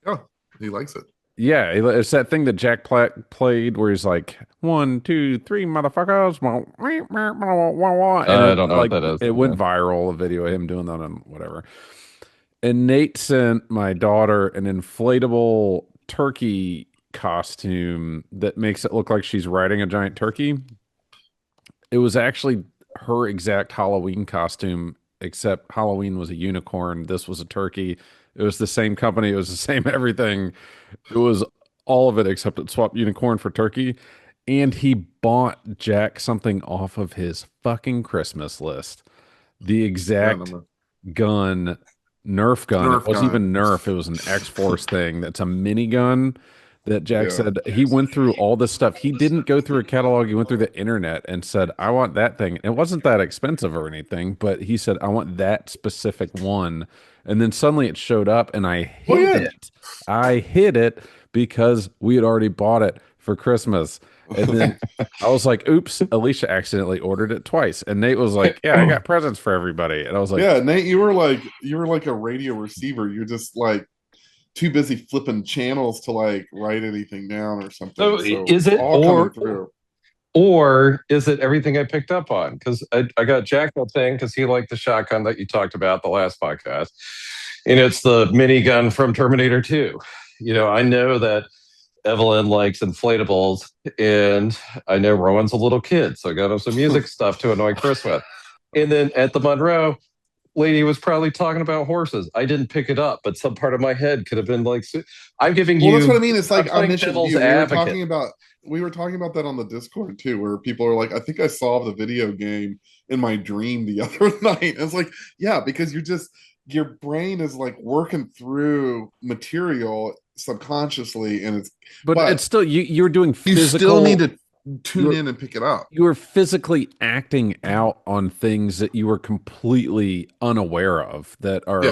Oh, he likes it.
Yeah, it's that thing that Jack Platt played where he's like, 1, 2, 3, motherfuckers. And
I don't know
like,
what that is.
It went viral, a video of him doing that and whatever. And Nate sent my daughter an inflatable turkey costume that makes it look like she's riding a giant turkey. It was actually her exact Halloween costume, except Halloween was a unicorn. This was a turkey. It was the same company. It was the same everything. It was all of it except it swapped unicorn for turkey. And he bought Jack something off of his fucking Christmas list. The exact gun, Nerf gun. It wasn't even Nerf. It was an X-Force thing. That's a mini gun that Jack said he went through all this stuff. He didn't go through a catalog. He went through the internet and said, I want that thing. It wasn't that expensive or anything, but he said, I want that specific one. And then suddenly it showed up and I hid it. I hid it because we had already bought it for Christmas. And then I was like, oops, Alicia accidentally ordered it twice. And Nate was like, yeah, I got presents for everybody. And I was like,
yeah, Nate, you were like a radio receiver. You're just like too busy flipping channels to like write anything down or something.
So is it or is it everything I picked up on? Because I got Jack that thing because he liked the shotgun that you talked about the last podcast. And it's the minigun from Terminator 2. I know that Evelyn likes inflatables, and I know Rowan's a little kid, so I got him some music stuff to annoy Chris with. And then at the Monroe, lady was probably talking about horses. I didn't pick it up, but some part of my head could have been like, I'm giving you.
Well, that's what I mean. It's like omniscient. We were talking about that on the Discord too, where people are like, I think I solved the video game in my dream the other night. And it's like, yeah, because your brain is like working through material subconsciously, and
but it's still you're doing physical.
You still need to tune in and pick it up.
You were physically acting out on things that you were completely unaware of that are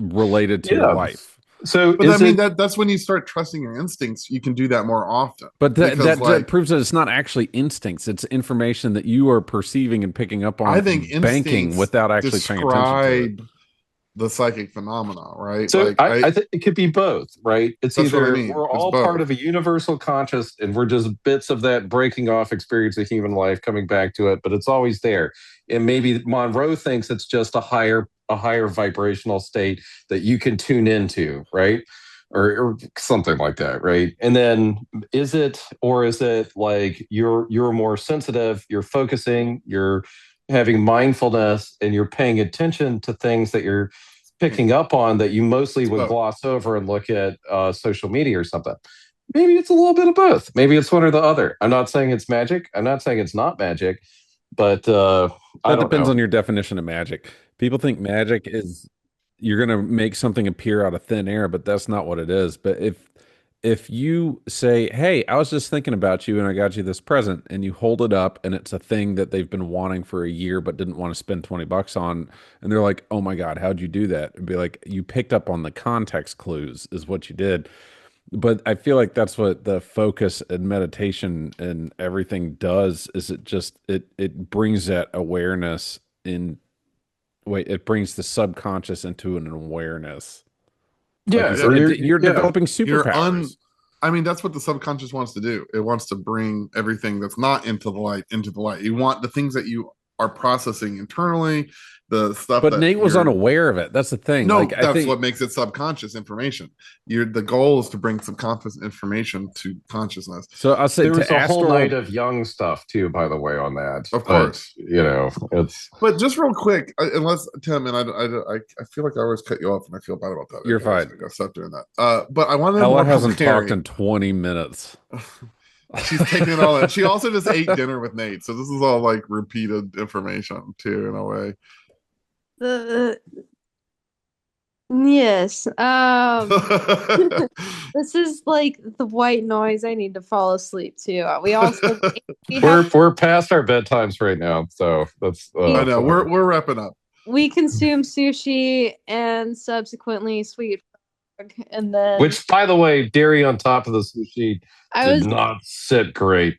related to your life.
So,
but I mean that's when you start trusting your instincts. You can do that more often.
But that proves that it's not actually instincts; it's information that you are perceiving and picking up on.
I think
banking without actually paying attention to it.
The psychic phenomena, right?
So like, I think it could be both, right? It's either we're all
both.
Part of a universal conscious and we're just bits of that breaking off experience of human life coming back to it, but it's always there. And maybe Monroe thinks it's just a higher vibrational state that you can tune into, right? Or something like that, right? And then is it like you're more sensitive, you're focusing, you're having mindfulness, and you're paying attention to things that you're picking up on that you mostly would gloss over and look at social media or something. Maybe it's a little bit of both. Maybe it's one or the other. I'm not saying it's magic. I'm not saying it's not magic, but that
depends on your definition of magic. People think magic is you're going to make something appear out of thin air, but that's not what it is. But if you say, hey, I was just thinking about you and I got you this present, and you hold it up and it's a thing that they've been wanting for a year but didn't want to spend $20 on, and they're like, oh my God, how'd you do that? It'd be like, you picked up on the context clues is what you did. But I feel like that's what the focus and meditation and everything does, is it brings that awareness it brings the subconscious into an awareness.
Yeah,
you're developing superpowers.
I mean, that's what the subconscious wants to do. It wants to bring everything that's not into the light into the light. You want the things that you are processing internally, the stuff.
But Nate was unaware of it. That's the thing.
No, that's what makes it subconscious information. The goal is to bring subconscious information to consciousness.
So I'll say
there was a whole night of young stuff too, by the way, on that.
Of course,
it's.
But just real quick, unless Tim and I feel like I always cut you off, and I feel bad about that.
You're fine.
I stop doing that. But I wanted.
Ella hasn't talked in 20 minutes.
She's taking it all in. She also just ate dinner with Nate, so this is all like repeated information too, in a way.
Yes. This is like the white noise. I need to fall asleep too.
We're past our bedtimes right now, so that's.
I know we're wrapping up.
We consume sushi and subsequently sweet frog, and then
which, by the way, dairy on top of the sushi did not sit great.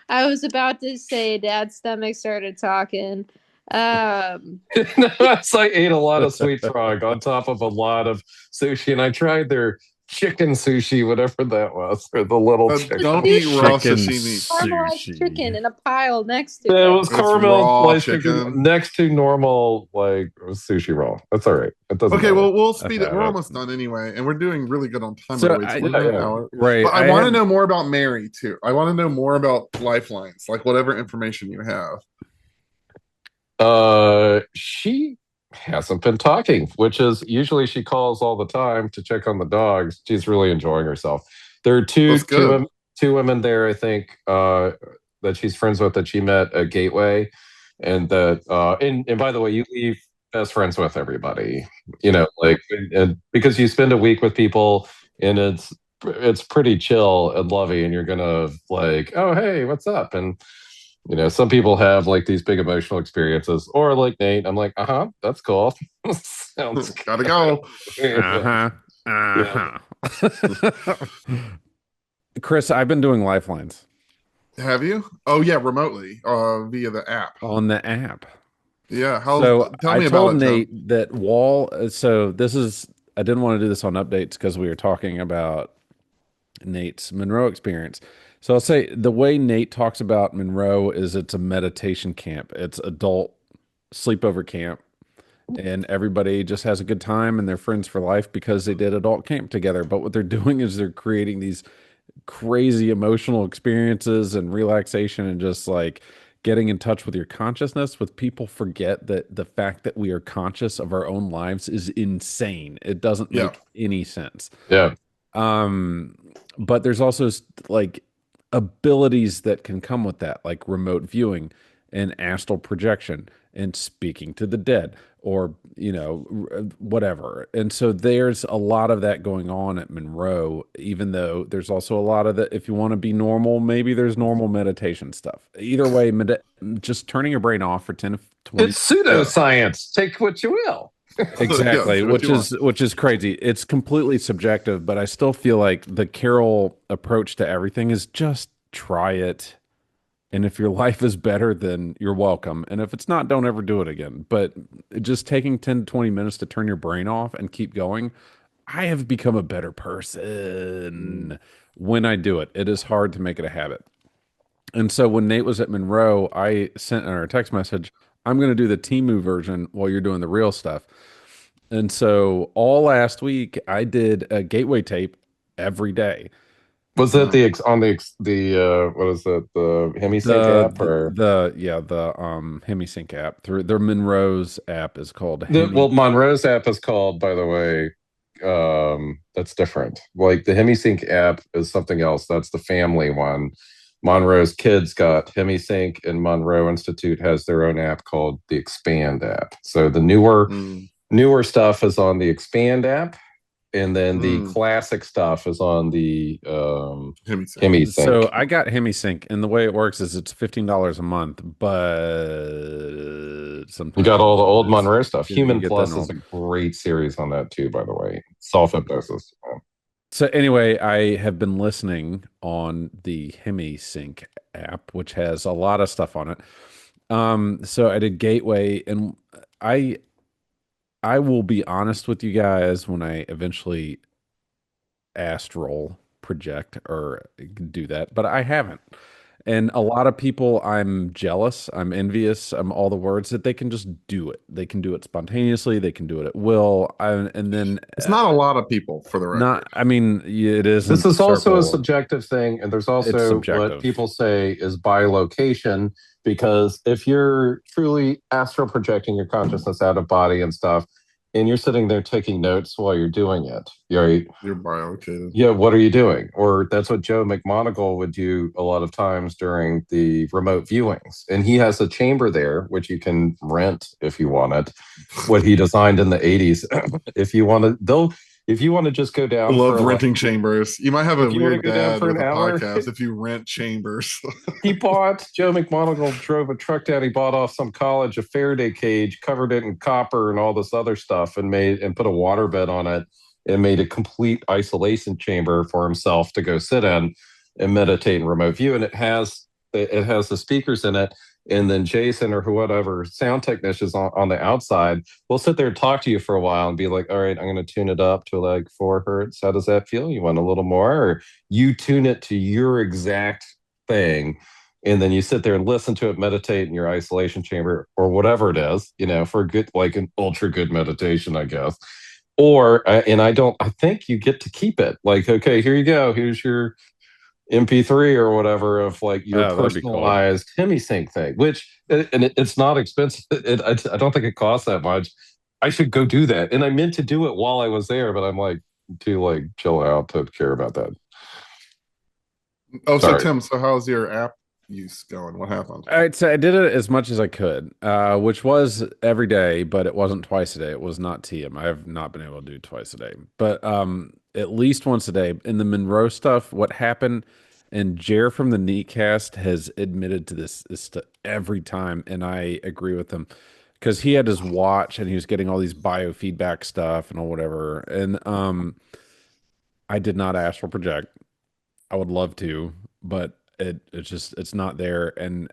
I was about to say, Dad's stomach started talking.
I ate a lot of sweet frog on top of a lot of sushi, and I tried their chicken sushi, whatever that was, or the little chicken.
Don't eat raw sashimi.
Caramelized chicken in a pile next to
it. It was caramelized chicken next to normal like sushi raw. That's all right. It doesn't matter.
Well, we'll speed it. We're almost done anyway, and we're doing really good on time.
Right.
But I want to know more about Mary too. I want to know more about lifelines, like whatever information you have.
She hasn't been talking, which is usually she calls all the time to check on the dogs. She's really enjoying herself. There are two women there, I think, that she's friends with that she met at Gateway, and that and by the way, you leave best friends with everybody, and because you spend a week with people and it's pretty chill and lovey, and you're gonna like, oh hey, what's up? And some people have like these big emotional experiences, or like Nate, I'm like, that's cool. Sounds
gotta go.
Chris, I've been doing lifelines.
Have you? Oh yeah, remotely, via the app.
On the app.
Yeah.
Tell me about it, Nate, that Wall. So this is. I didn't want to do this on updates because we were talking about Nate's Monroe experience. So I'll say the way Nate talks about Monroe is it's a meditation camp. It's adult sleepover camp, and everybody just has a good time and they're friends for life because they did adult camp together. But what they're doing is they're creating these crazy emotional experiences and relaxation and just like getting in touch with your consciousness. With people forget that the fact that we are conscious of our own lives is insane. It doesn't make any sense.
Yeah.
But there's also like abilities that can come with that, like remote viewing and astral projection and speaking to the dead, or whatever. And so there's a lot of that going on at Monroe, even though there's also a lot of that. If you want to be normal, maybe there's normal meditation stuff. Either way, just turning your brain off for 10 to 20.
It's pseudoscience. Take what you will.
Exactly, which is crazy. It's completely subjective, but I still feel like the Carol approach to everything is just try it. And if your life is better, then you're welcome. And if it's not, don't ever do it again. But just taking 10 to 20 minutes to turn your brain off and keep going, I have become a better person when I do it. It is hard to make it a habit. And so when Nate was at Monroe, I sent her a text message, I'm going to do the Temu version while you're doing the real stuff. And so all last week, I did a Gateway tape every day.
Was it the what is it, the HemiSync app or
the HemiSync app through their Monroe's app is called
Monroe's app is called, by the way, that's different. Like the HemiSync app is something else. That's the family one. Monroe's kids got HemiSync, and Monroe Institute has their own app called the Expand app. So the newer stuff is on the Expand app, and then the classic stuff is on the HemiSync.
So I got HemiSync, and the way it works is it's $15 a month, but sometimes
you got all the old Monroe stuff. Human Plus is a great series on that too, by the way. Self hypnosis.
So anyway, I have been listening on the HemiSync app, which has a lot of stuff on it. So I did Gateway, and I will be honest with you guys, when I eventually astral project or do that, but I haven't. And a lot of people, I'm jealous, I'm envious, I'm all the words that they can just do it. They can do it spontaneously. They can do it at will. And then
it's not a lot of people, for the record.
It is.
This is also a subjective thing, and there's also what people say is by location. Because if you're truly astral projecting your consciousness out of body and stuff, and you're sitting there taking notes while you're doing it, right?
You're biolocated.
Yeah, what are you doing? Or that's what Joe McMoneagle would do a lot of times during the remote viewings. And he has a chamber there, which you can rent if you want it, what he designed in the 80s. If you want to, if you want to just go
I
down
love
for
renting chambers. You might have a weird dad with
an
a
hour,
podcast if you rent chambers.
Joe McMoneagle drove a truck down. He bought off some college a Faraday cage, covered it in copper and all this other stuff, and put a waterbed on it, and made a complete isolation chamber for himself to go sit in and meditate in remote view. And it has the speakers in it. And then Jason or whatever sound technicians on the outside will sit there and talk to you for a while and be like, all right, I'm going to tune it up to like 4 hertz. How does that feel? You want a little more? Or you tune it to your exact thing. And then you sit there and listen to it, meditate in your isolation chamber or whatever it is, for a good, like an ultra good meditation, I guess. Or, I think you get to keep it. Like, okay, here you go. Here's your MP3 or whatever of like your personalized HemiSync thing, it's not expensive. I don't think it costs that much. I should go do that. And I meant to do it while I was there, but I'm like too like chill out to care about that.
Oh, sorry. So Tim, how's your app use going? What happened?
All right, so I did it as much as I could, which was every day, but it wasn't twice a day. It was not TM. I have not been able to do twice a day, but at least once a day. In the Monroe stuff, what happened, and Jer from the Neatcast has admitted to this every time, and I agree with him, because he had his watch and he was getting all these biofeedback stuff and all whatever. And I did not astral project. I would love to, but it's not there. And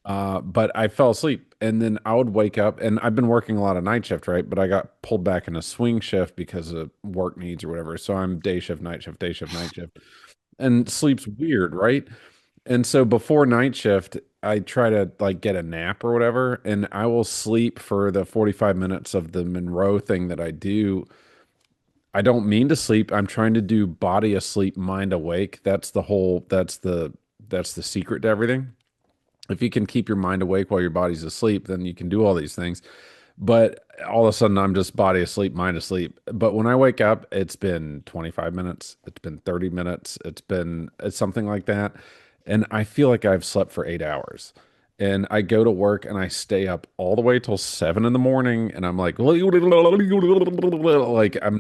but I fell asleep, and then I would wake up, and I've been working a lot of night shift, right? But I got pulled back in a swing shift because of work needs or whatever. So I'm day shift, night shift, day shift, night shift, and sleep's weird, right? And so before night shift, I try to like get a nap or whatever, and I will sleep for the 45 minutes of the Monroe thing that I do. I don't mean to sleep. I'm trying to do body asleep, mind awake. That's the secret to everything. If you can keep your mind awake while your body's asleep, then you can do all these things. But all of a sudden, I'm just body asleep, mind asleep. But when I wake up, it's been 25 minutes, it's been 30 minutes, it's something like that. And I feel like I've slept for 8 hours. And I go to work and I stay up all the way till 7 in the morning. And I'm like, I'm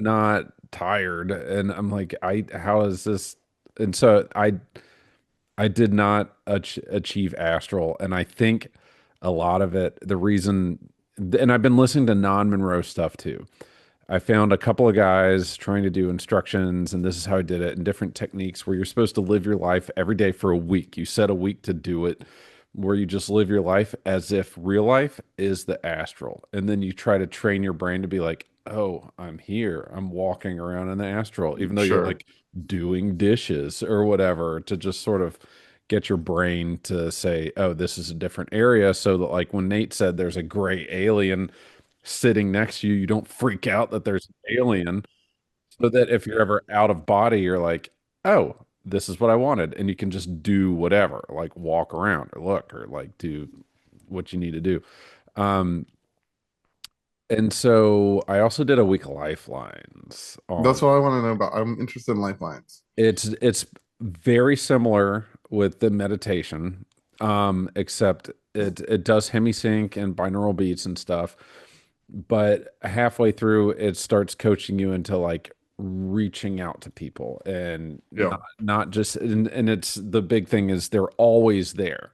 not tired. And I'm like, how is this? And so I did not achieve astral, and I think a lot of it, the reason, and I've been listening to non-Monroe stuff too. I found a couple of guys trying to do instructions, and this is how I did it, and different techniques where you're supposed to live your life every day for a week. You set a week to do it, where you just live your life as if real life is the astral, and then you try to train your brain to be like, oh, I'm here, I'm walking around in the astral, even though you're like doing dishes or whatever, to just sort of get your brain to say, oh, this is a different area, so that like when Nate said there's a gray alien sitting next to you, you don't freak out that there's an alien, so that if you're ever out of body, you're like, oh, this is what I wanted, and you can just do whatever, like walk around or look or like do what you need to do. And so I also did a week of lifelines.
That's what I want to know about. I'm interested in lifelines.
It's very similar with the meditation, except it does hemisync and binaural beats and stuff. But halfway through, it starts coaching you into like reaching out to people, and not just, and it's, the big thing is they're always there.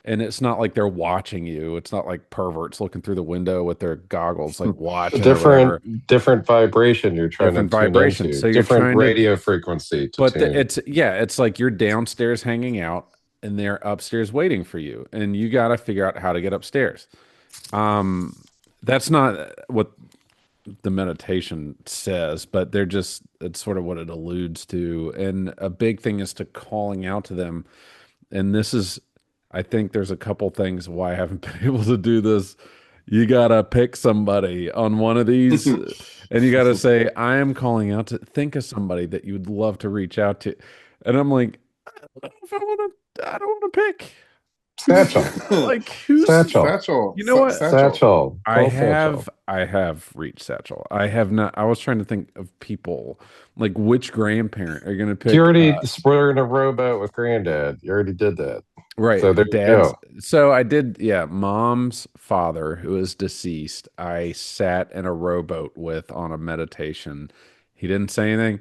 And it's not like they're watching you. It's not like perverts looking through the window with their goggles, like watching.
Different vibration you're trying to tune into. So you're different radio frequency.
But it's like you're downstairs hanging out, and they're upstairs waiting for you, and you got to figure out how to get upstairs. That's not what the meditation says, but it's sort of what it alludes to. And a big thing is to calling out to them. And this is, I think there's a couple things why I haven't been able to do this. You got to pick somebody on one of these and you got to say, I am calling out to, think of somebody that you would love to reach out to. And I'm like, I don't know if I don't want to pick.
Satchel.
Like who's
Satchel?
You know what?
Satchel.
I have reached Satchel. I have not. I was trying to think of people like which grandparent are going to pick.
You already were in a rowboat with Granddad. You already did that,
right?
So there you go.
So I did. Yeah, Mom's father, who is deceased, I sat in a rowboat with on a meditation. He didn't say anything.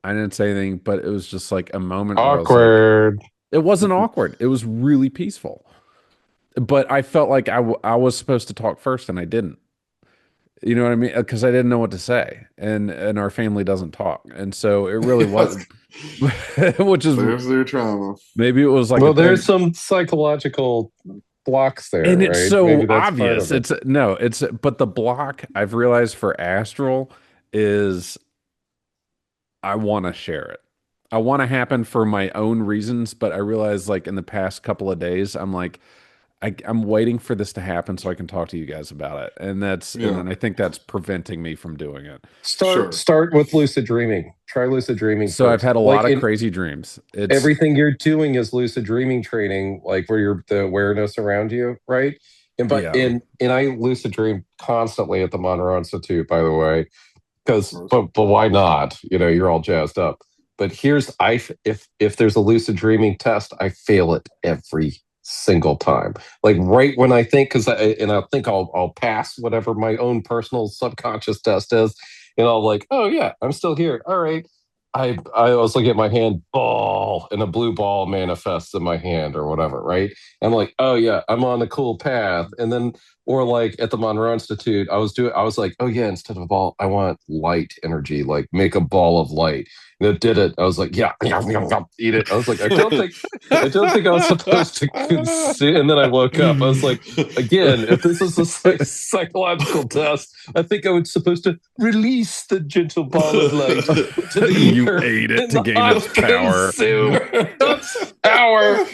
I didn't say anything, but it was just like a moment.
Awkward.
It wasn't awkward. It was really peaceful. But I felt like I was supposed to talk first, and I didn't. You know what I mean? Because I didn't know what to say, and our family doesn't talk, and so it really wasn't. Which is
there's their trauma.
Maybe it was like
there's some psychological blocks there,
and it's
right?
so obvious. But the block I've realized for Astral is I want to share it. I want to happen for my own reasons, but I realize like in the past couple of days, I'm like. I'm waiting for this to happen so I can talk to you guys about it, and and I think that's preventing me from doing it.
Start with lucid dreaming. Try lucid dreaming.
So first. I've had a lot of crazy dreams.
Everything you're doing is lucid dreaming training, like where you're the awareness around you, right? And I lucid dream constantly at the Monroe Institute, by the way, because but why not? You're all jazzed up. But if there's a lucid dreaming test, I fail it every single time, like right when I think, I think I'll pass whatever my own personal subconscious test is, and I'll like, oh yeah, I'm still here. All right, I was looking at my hand, ball, and a blue ball manifests in my hand or whatever, right? I'm like, oh yeah, I'm on a cool path, and then or like at the Monroe Institute, I was like, oh yeah, instead of a ball, I want light energy, like make a ball of light. And it did it. I was like, yeah, eat it. I was like, I don't think I was supposed to consume. And then I woke up. I was like, again, if this is a psychological test, I think I was supposed to release the gentle ball of light to the
you ate it to gain its power.
Power.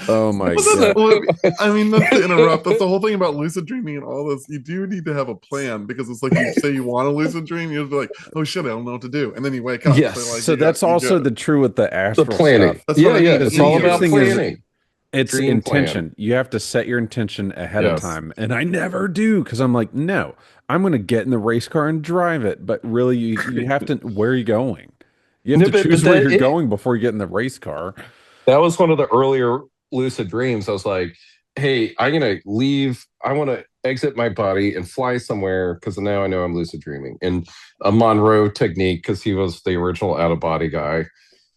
Oh my god!
I mean, not to interrupt. That's the whole thing about lucid dreaming and all this. You do need to have a plan, because it's like you say you want to lucid dream, you're like, oh shit, I don't know what to do, and then you wake up.
Yes.
So that's also the true with the astral
planning.
Stuff.
That's what I mean.
It's all about planning.
It's
Dream
intention.
plan.
You have to set your intention ahead of time, and I never do, because I'm like, no, I'm going to get in the race car and drive it. But really, you have to. Where are you going? You have to choose where you're going before you get in the race car.
That was one of the earlier lucid dreams. I was like, hey, I'm going to leave. I want to exit my body and fly somewhere, because now I know I'm lucid dreaming. And a Monroe technique, because he was the original out-of-body guy,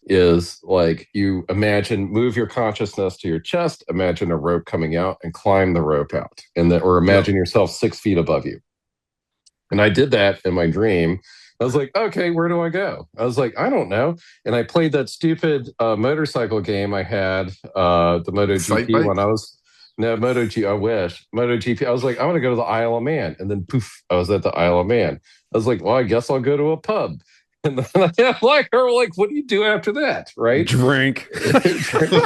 is like you move your consciousness to your chest, imagine a rope coming out, and climb the rope out, or imagine yourself 6 feet above you. And I did that in my dream. I was like, okay, where do I go? I was like, I don't know. And I played that stupid motorcycle game I had, the MotoGP when I was... No, MotoGP, I wish. MotoGP, I was like, I want to go to the Isle of Man. And then poof, I was at the Isle of Man. I was like, well, I guess I'll go to a pub. And then I had like her, like, what do you do after that? Right?
Drink.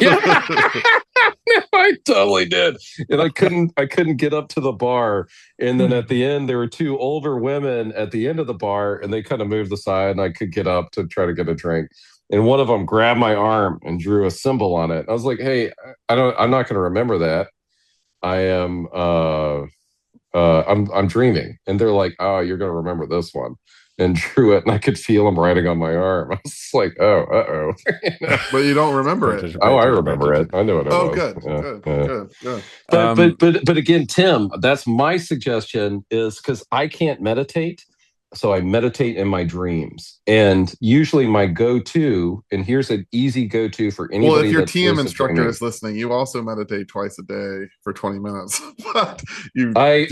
Yeah. I totally did. And I couldn't get up to the bar. And then at the end, there were 2 older women at the end of the bar, and they kind of moved aside, and I could get up to try to get a drink. And one of them grabbed my arm and drew a symbol on it. I was like, hey, I'm not going to remember that. I am I'm dreaming. And they're like, oh, you're going to remember this one. And drew it, and I could feel them writing on my arm. I was like, oh, uh-oh.
But you don't remember it.
Oh, I remember it. I know what it
was. Good.
But again, Tim, that's my suggestion, is because I can't meditate. So I meditate in my dreams. And usually my go-to, and here's an easy go-to for anybody.
Well, if your TM instructor is listening, you also meditate twice a day for 20 minutes. But I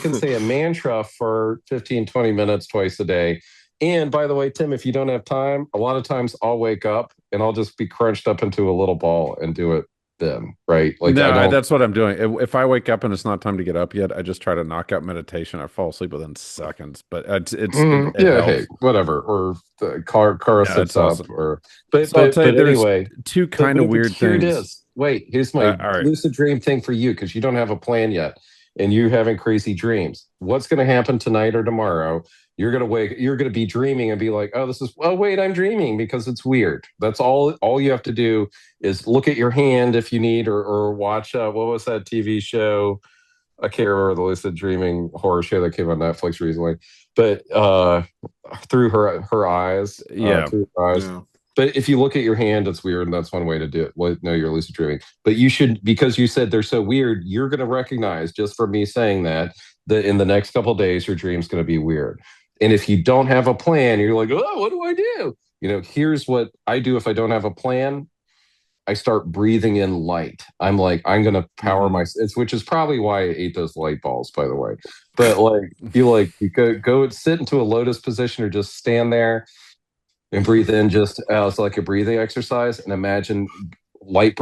can say a mantra for 15, 20 minutes twice a day. And by the way, Tim, if you don't have time, a lot of times I'll wake up and I'll just be crunched up into a little ball and do it then, right? Like,
no, that's what I'm doing. If I wake up and it's not time to get up yet, I just try to knock out meditation. I fall asleep within seconds, but it
hey, whatever. Or the car sits up,
awesome.
but anyway,
2 kind of weird things.
Here it is. Wait, here's my lucid dream thing for you, because you don't have a plan yet. and you're having crazy dreams. What's going to happen tonight or tomorrow? You're going to be dreaming and be like, oh, wait, I'm dreaming because it's weird. That's all you have to do is look at your hand if you need, or watch, what was that TV show? I can't remember the lucid dreaming horror show that came on Netflix recently, but through her eyes, through her eyes.
Yeah.
But if you look at your hand, it's weird, and that's one way to do it. Well, no, you're lucid dreaming. But you should, because you said they're so weird, you're going to recognize, just from me saying that in the next couple of days, your dream's going to be weird. And if you don't have a plan, you're like, oh, what do I do? Here's what I do if I don't have a plan. I start breathing in light. I'm like, I'm going to power which is probably why I ate those light balls, by the way. But you go sit into a lotus position or just stand there and breathe in it's like a breathing exercise, and imagine light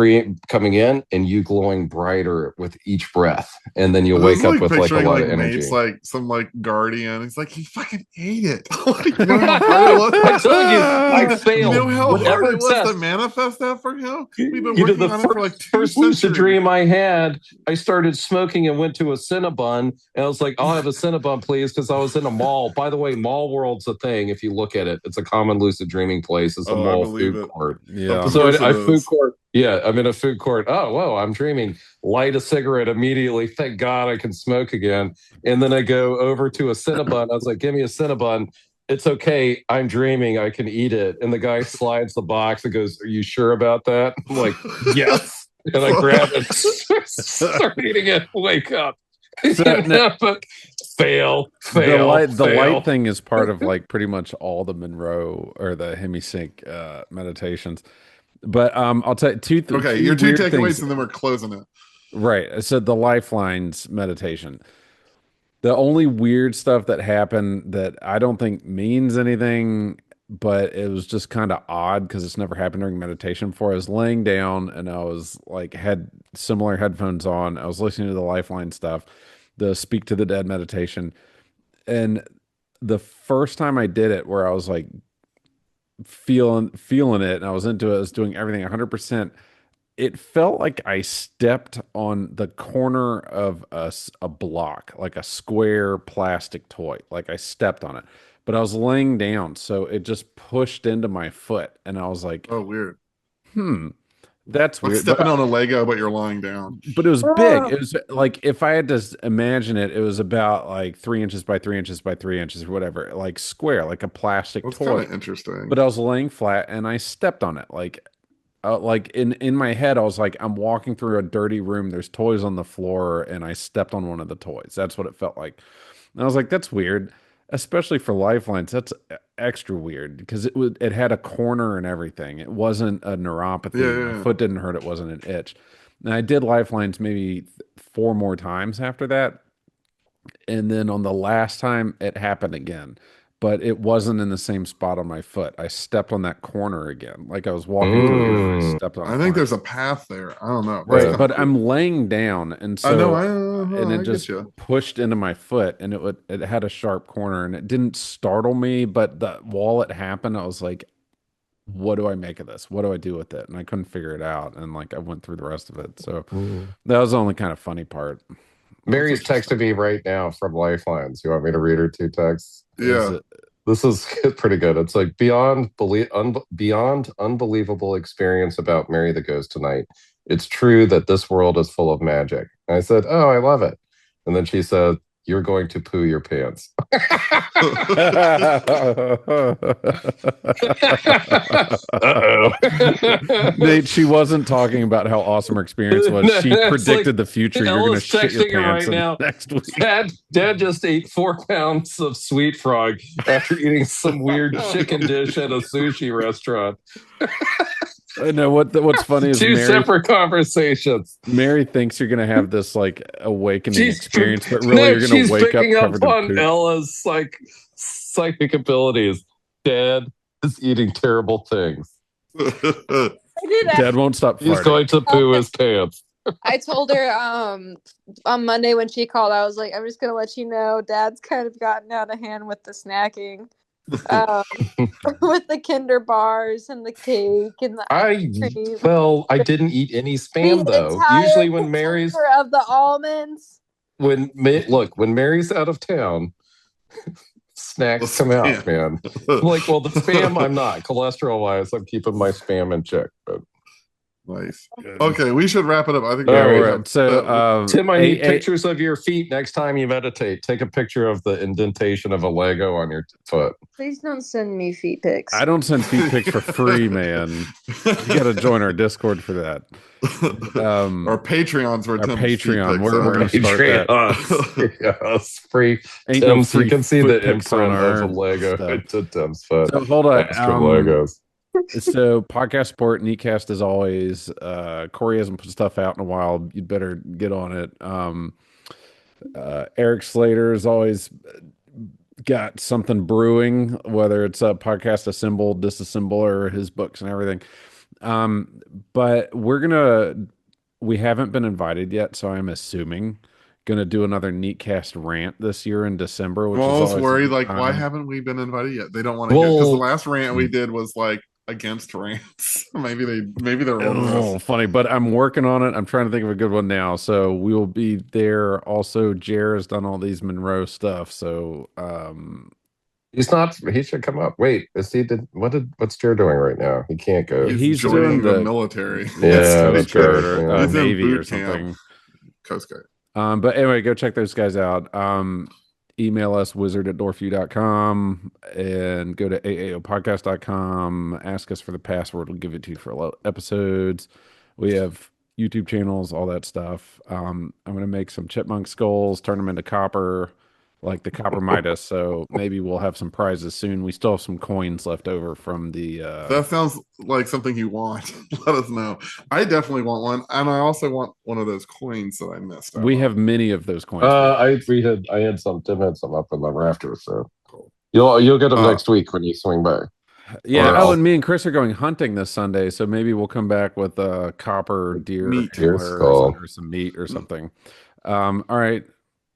coming in and you glowing brighter with each breath, and then you'll wake up with like a lot of energy.
Nate's like some guardian. He's like, he fucking ate it.
I told you, I failed.
You know how hard it was to manifest that for him? We've been working on it for like 2
first lucid dream I had, I started smoking and went to a Cinnabon, and I was like, I'll have a Cinnabon, please, because I was in a mall. By the way, Mall World's a thing. If you look at it, it's a common lucid dreaming place. It's a mall food court.
Yeah.
So I food court. Yeah, I'm in a food court. Oh, whoa, I'm dreaming. Light a cigarette immediately. Thank God I can smoke again. And then I go over to a Cinnabon. I was like, give me a Cinnabon. It's okay. I'm dreaming. I can eat it. And the guy slides the box and goes, are you sure about that? I'm like, yes. And I grab it, start eating it, wake up. But fail.
The light thing is part of pretty much all the Monroe or the hemisync meditations. But I'll tell you two.
Okay, your two takeaways, and then we're closing it.
Right. So the lifelines meditation. The only weird stuff that happened that I don't think means anything, but it was just kind of odd because it's never happened during meditation before. I was laying down and I was had similar headphones on. I was listening to the lifeline stuff, the Speak to the Dead meditation, and the first time I did it, where I was feeling it and I was into it, I was doing everything 100%. It felt like I stepped on the corner of a block, like a square plastic toy. Like I stepped on it, but I was laying down, so it just pushed into my foot, and I was like,
"Oh, weird.
That's weird."
Stepping on a Lego, but you're lying down.
But it was big. It was if I had to imagine it, it was about 3 inches by 3 inches by 3 inches or whatever, square, like a plastic toy.
That's kind of interesting.
But I was laying flat, and I stepped on it, in my head, I was like, I'm walking through a dirty room. There's toys on the floor, and I stepped on one of the toys. That's what it felt like. And I was like, that's weird, especially for lifelines. That's extra weird because it had a corner and everything. It wasn't a neuropathy.
Yeah.
My foot didn't hurt. It wasn't an itch. And I did lifelines maybe 4 more times after that. And then on the last time, it happened again. But it wasn't in the same spot on my foot. I stepped on that corner again. Like I was walking through and I stepped on it.
I think there's a path there. I don't know.
Right, but cool. I'm laying down, and so
and
it just pushed into my foot, and it had a sharp corner, and it didn't startle me, but while it happened, I was like, what do I make of this? What do I do with it? And I couldn't figure it out, and I went through the rest of it. So that was the only kind of funny part.
Mary's texting me right now from Lifelines. You want me to read her 2 texts?
Yeah.
This is pretty good. It's beyond unbelievable experience about Mary the Ghost tonight. It's true that this world is full of magic. And I said, oh, I love it. And then she said, you're going to poo your pants.
Nate, she wasn't talking about how awesome her experience was. She predicted the future. You're going to shit your pants right now. Next week.
Dad just ate 4 pounds of sweet frog after eating some weird chicken dish at a sushi restaurant.
I know what's funny is
2 separate conversations.
Mary thinks you're gonna have this awakening experience, but really you're gonna wake up covered in poop.
Ella's psychic abilities. Dad is eating terrible things.
Dad won't stop farting.
He's going to poo his pants.
I told her on Monday when she called, I was like, I'm just gonna let you know Dad's kind of gotten out of hand with the snacking. With the Kinder bars and the cake and the ice cream.
I didn't eat any Spam though. Usually when Mary's
of the almonds.
when Mary's out of town, snacks come out, man. I'm like, well, the spam, I'm not. Cholesterol wise, I'm keeping my spam in check. But
nice. Okay, we should wrap it up. I think
we're right. So,
Tim, I need pictures of your feet next time you meditate. Take a picture of the indentation of a Lego on your foot.
Please don't send me feet pics.
I don't send feet pics for free, man. You got to join our Discord for that.
Our Patreons were
our Patreon. We're going to start that.
Yes, free.
Ain't
Tim,
no free
you can see the imprint
on
of a Lego to Tim's foot.
So hold on.
Extra Legos.
So podcast support, Neatcast as always. Corey hasn't put stuff out in a while. You'd better get on it. Eric Slater has always got something brewing, whether it's a podcast assemble, disassemble, or his books and everything. But we haven't been invited yet, so I'm assuming gonna do another Neatcast rant this year in December. Which
I'm always worried, why haven't we been invited yet? They don't want to get, because the last rant we did was against rants. maybe they're
oh, funny, but I'm working on it. I'm trying to think of a good one now. So we will be there. Also, Jer has done all these Monroe stuff. So
he's not. He should come up. Wait, what's Jer doing right now? He can't go.
He's doing the military.
Yeah, that's right.
Or Navy or something.
Coast Guard.
But anyway, go check those guys out. Email us wizard@dorfview.com and go to aaopodcast.com. Ask us for the password. We'll give it to you for episodes. We have YouTube channels, all that stuff. I'm going to make some chipmunk skulls, turn them into copper, like the copper Midas. So maybe we'll have some prizes soon. We still have some coins left over from the.
That sounds like something you want. Let us know. I definitely want one, and I also want one of those coins that I missed.
We have many of those coins.
I had some. Tim had some up in the rafters, so you'll get them next week when you swing by.
Yeah. And me and Chris are going hunting this Sunday, so maybe we'll come back with a copper deer or some meat or something. All right.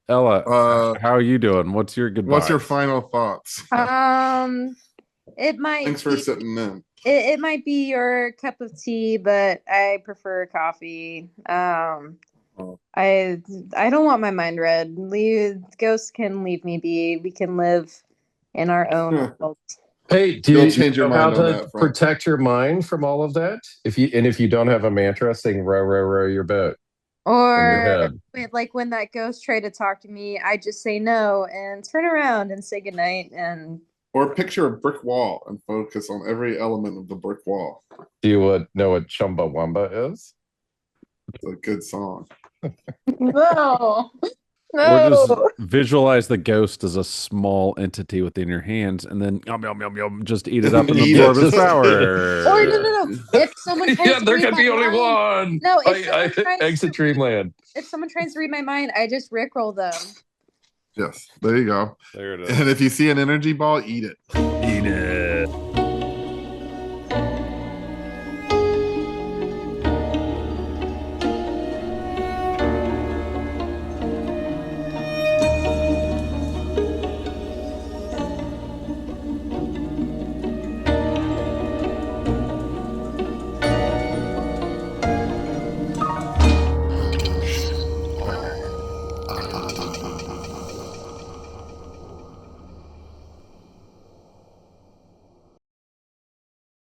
Ella, how are you doing? What's your goodbye?
What's your final thoughts?
It might.
Thanks for sitting in.
It might be your cup of tea, but I prefer coffee. I don't want my mind read. Ghosts can leave me be. We can live in our own world.
Hey, do you change your mind on that? Protect your mind from all of that? If you don't have a mantra, sing "Row, row, row your boat."
Or when that ghost tried to talk to me, I just say no and turn around and say goodnight.
Or picture a brick wall and focus on every element of the brick wall.
Do you know what Chumbawamba is?
It's a good song.
No.
Or just visualize the ghost as a small entity within your hands, and then just eat it up and absorb its power.
Or no. If someone tries to
there
read
can
my
be only
mind,
one.
No,
exit dreamland.
If someone tries to read my mind, I just rickroll them.
Yes, there you go.
There it is.
And if you see an energy ball, eat it.
Eat it.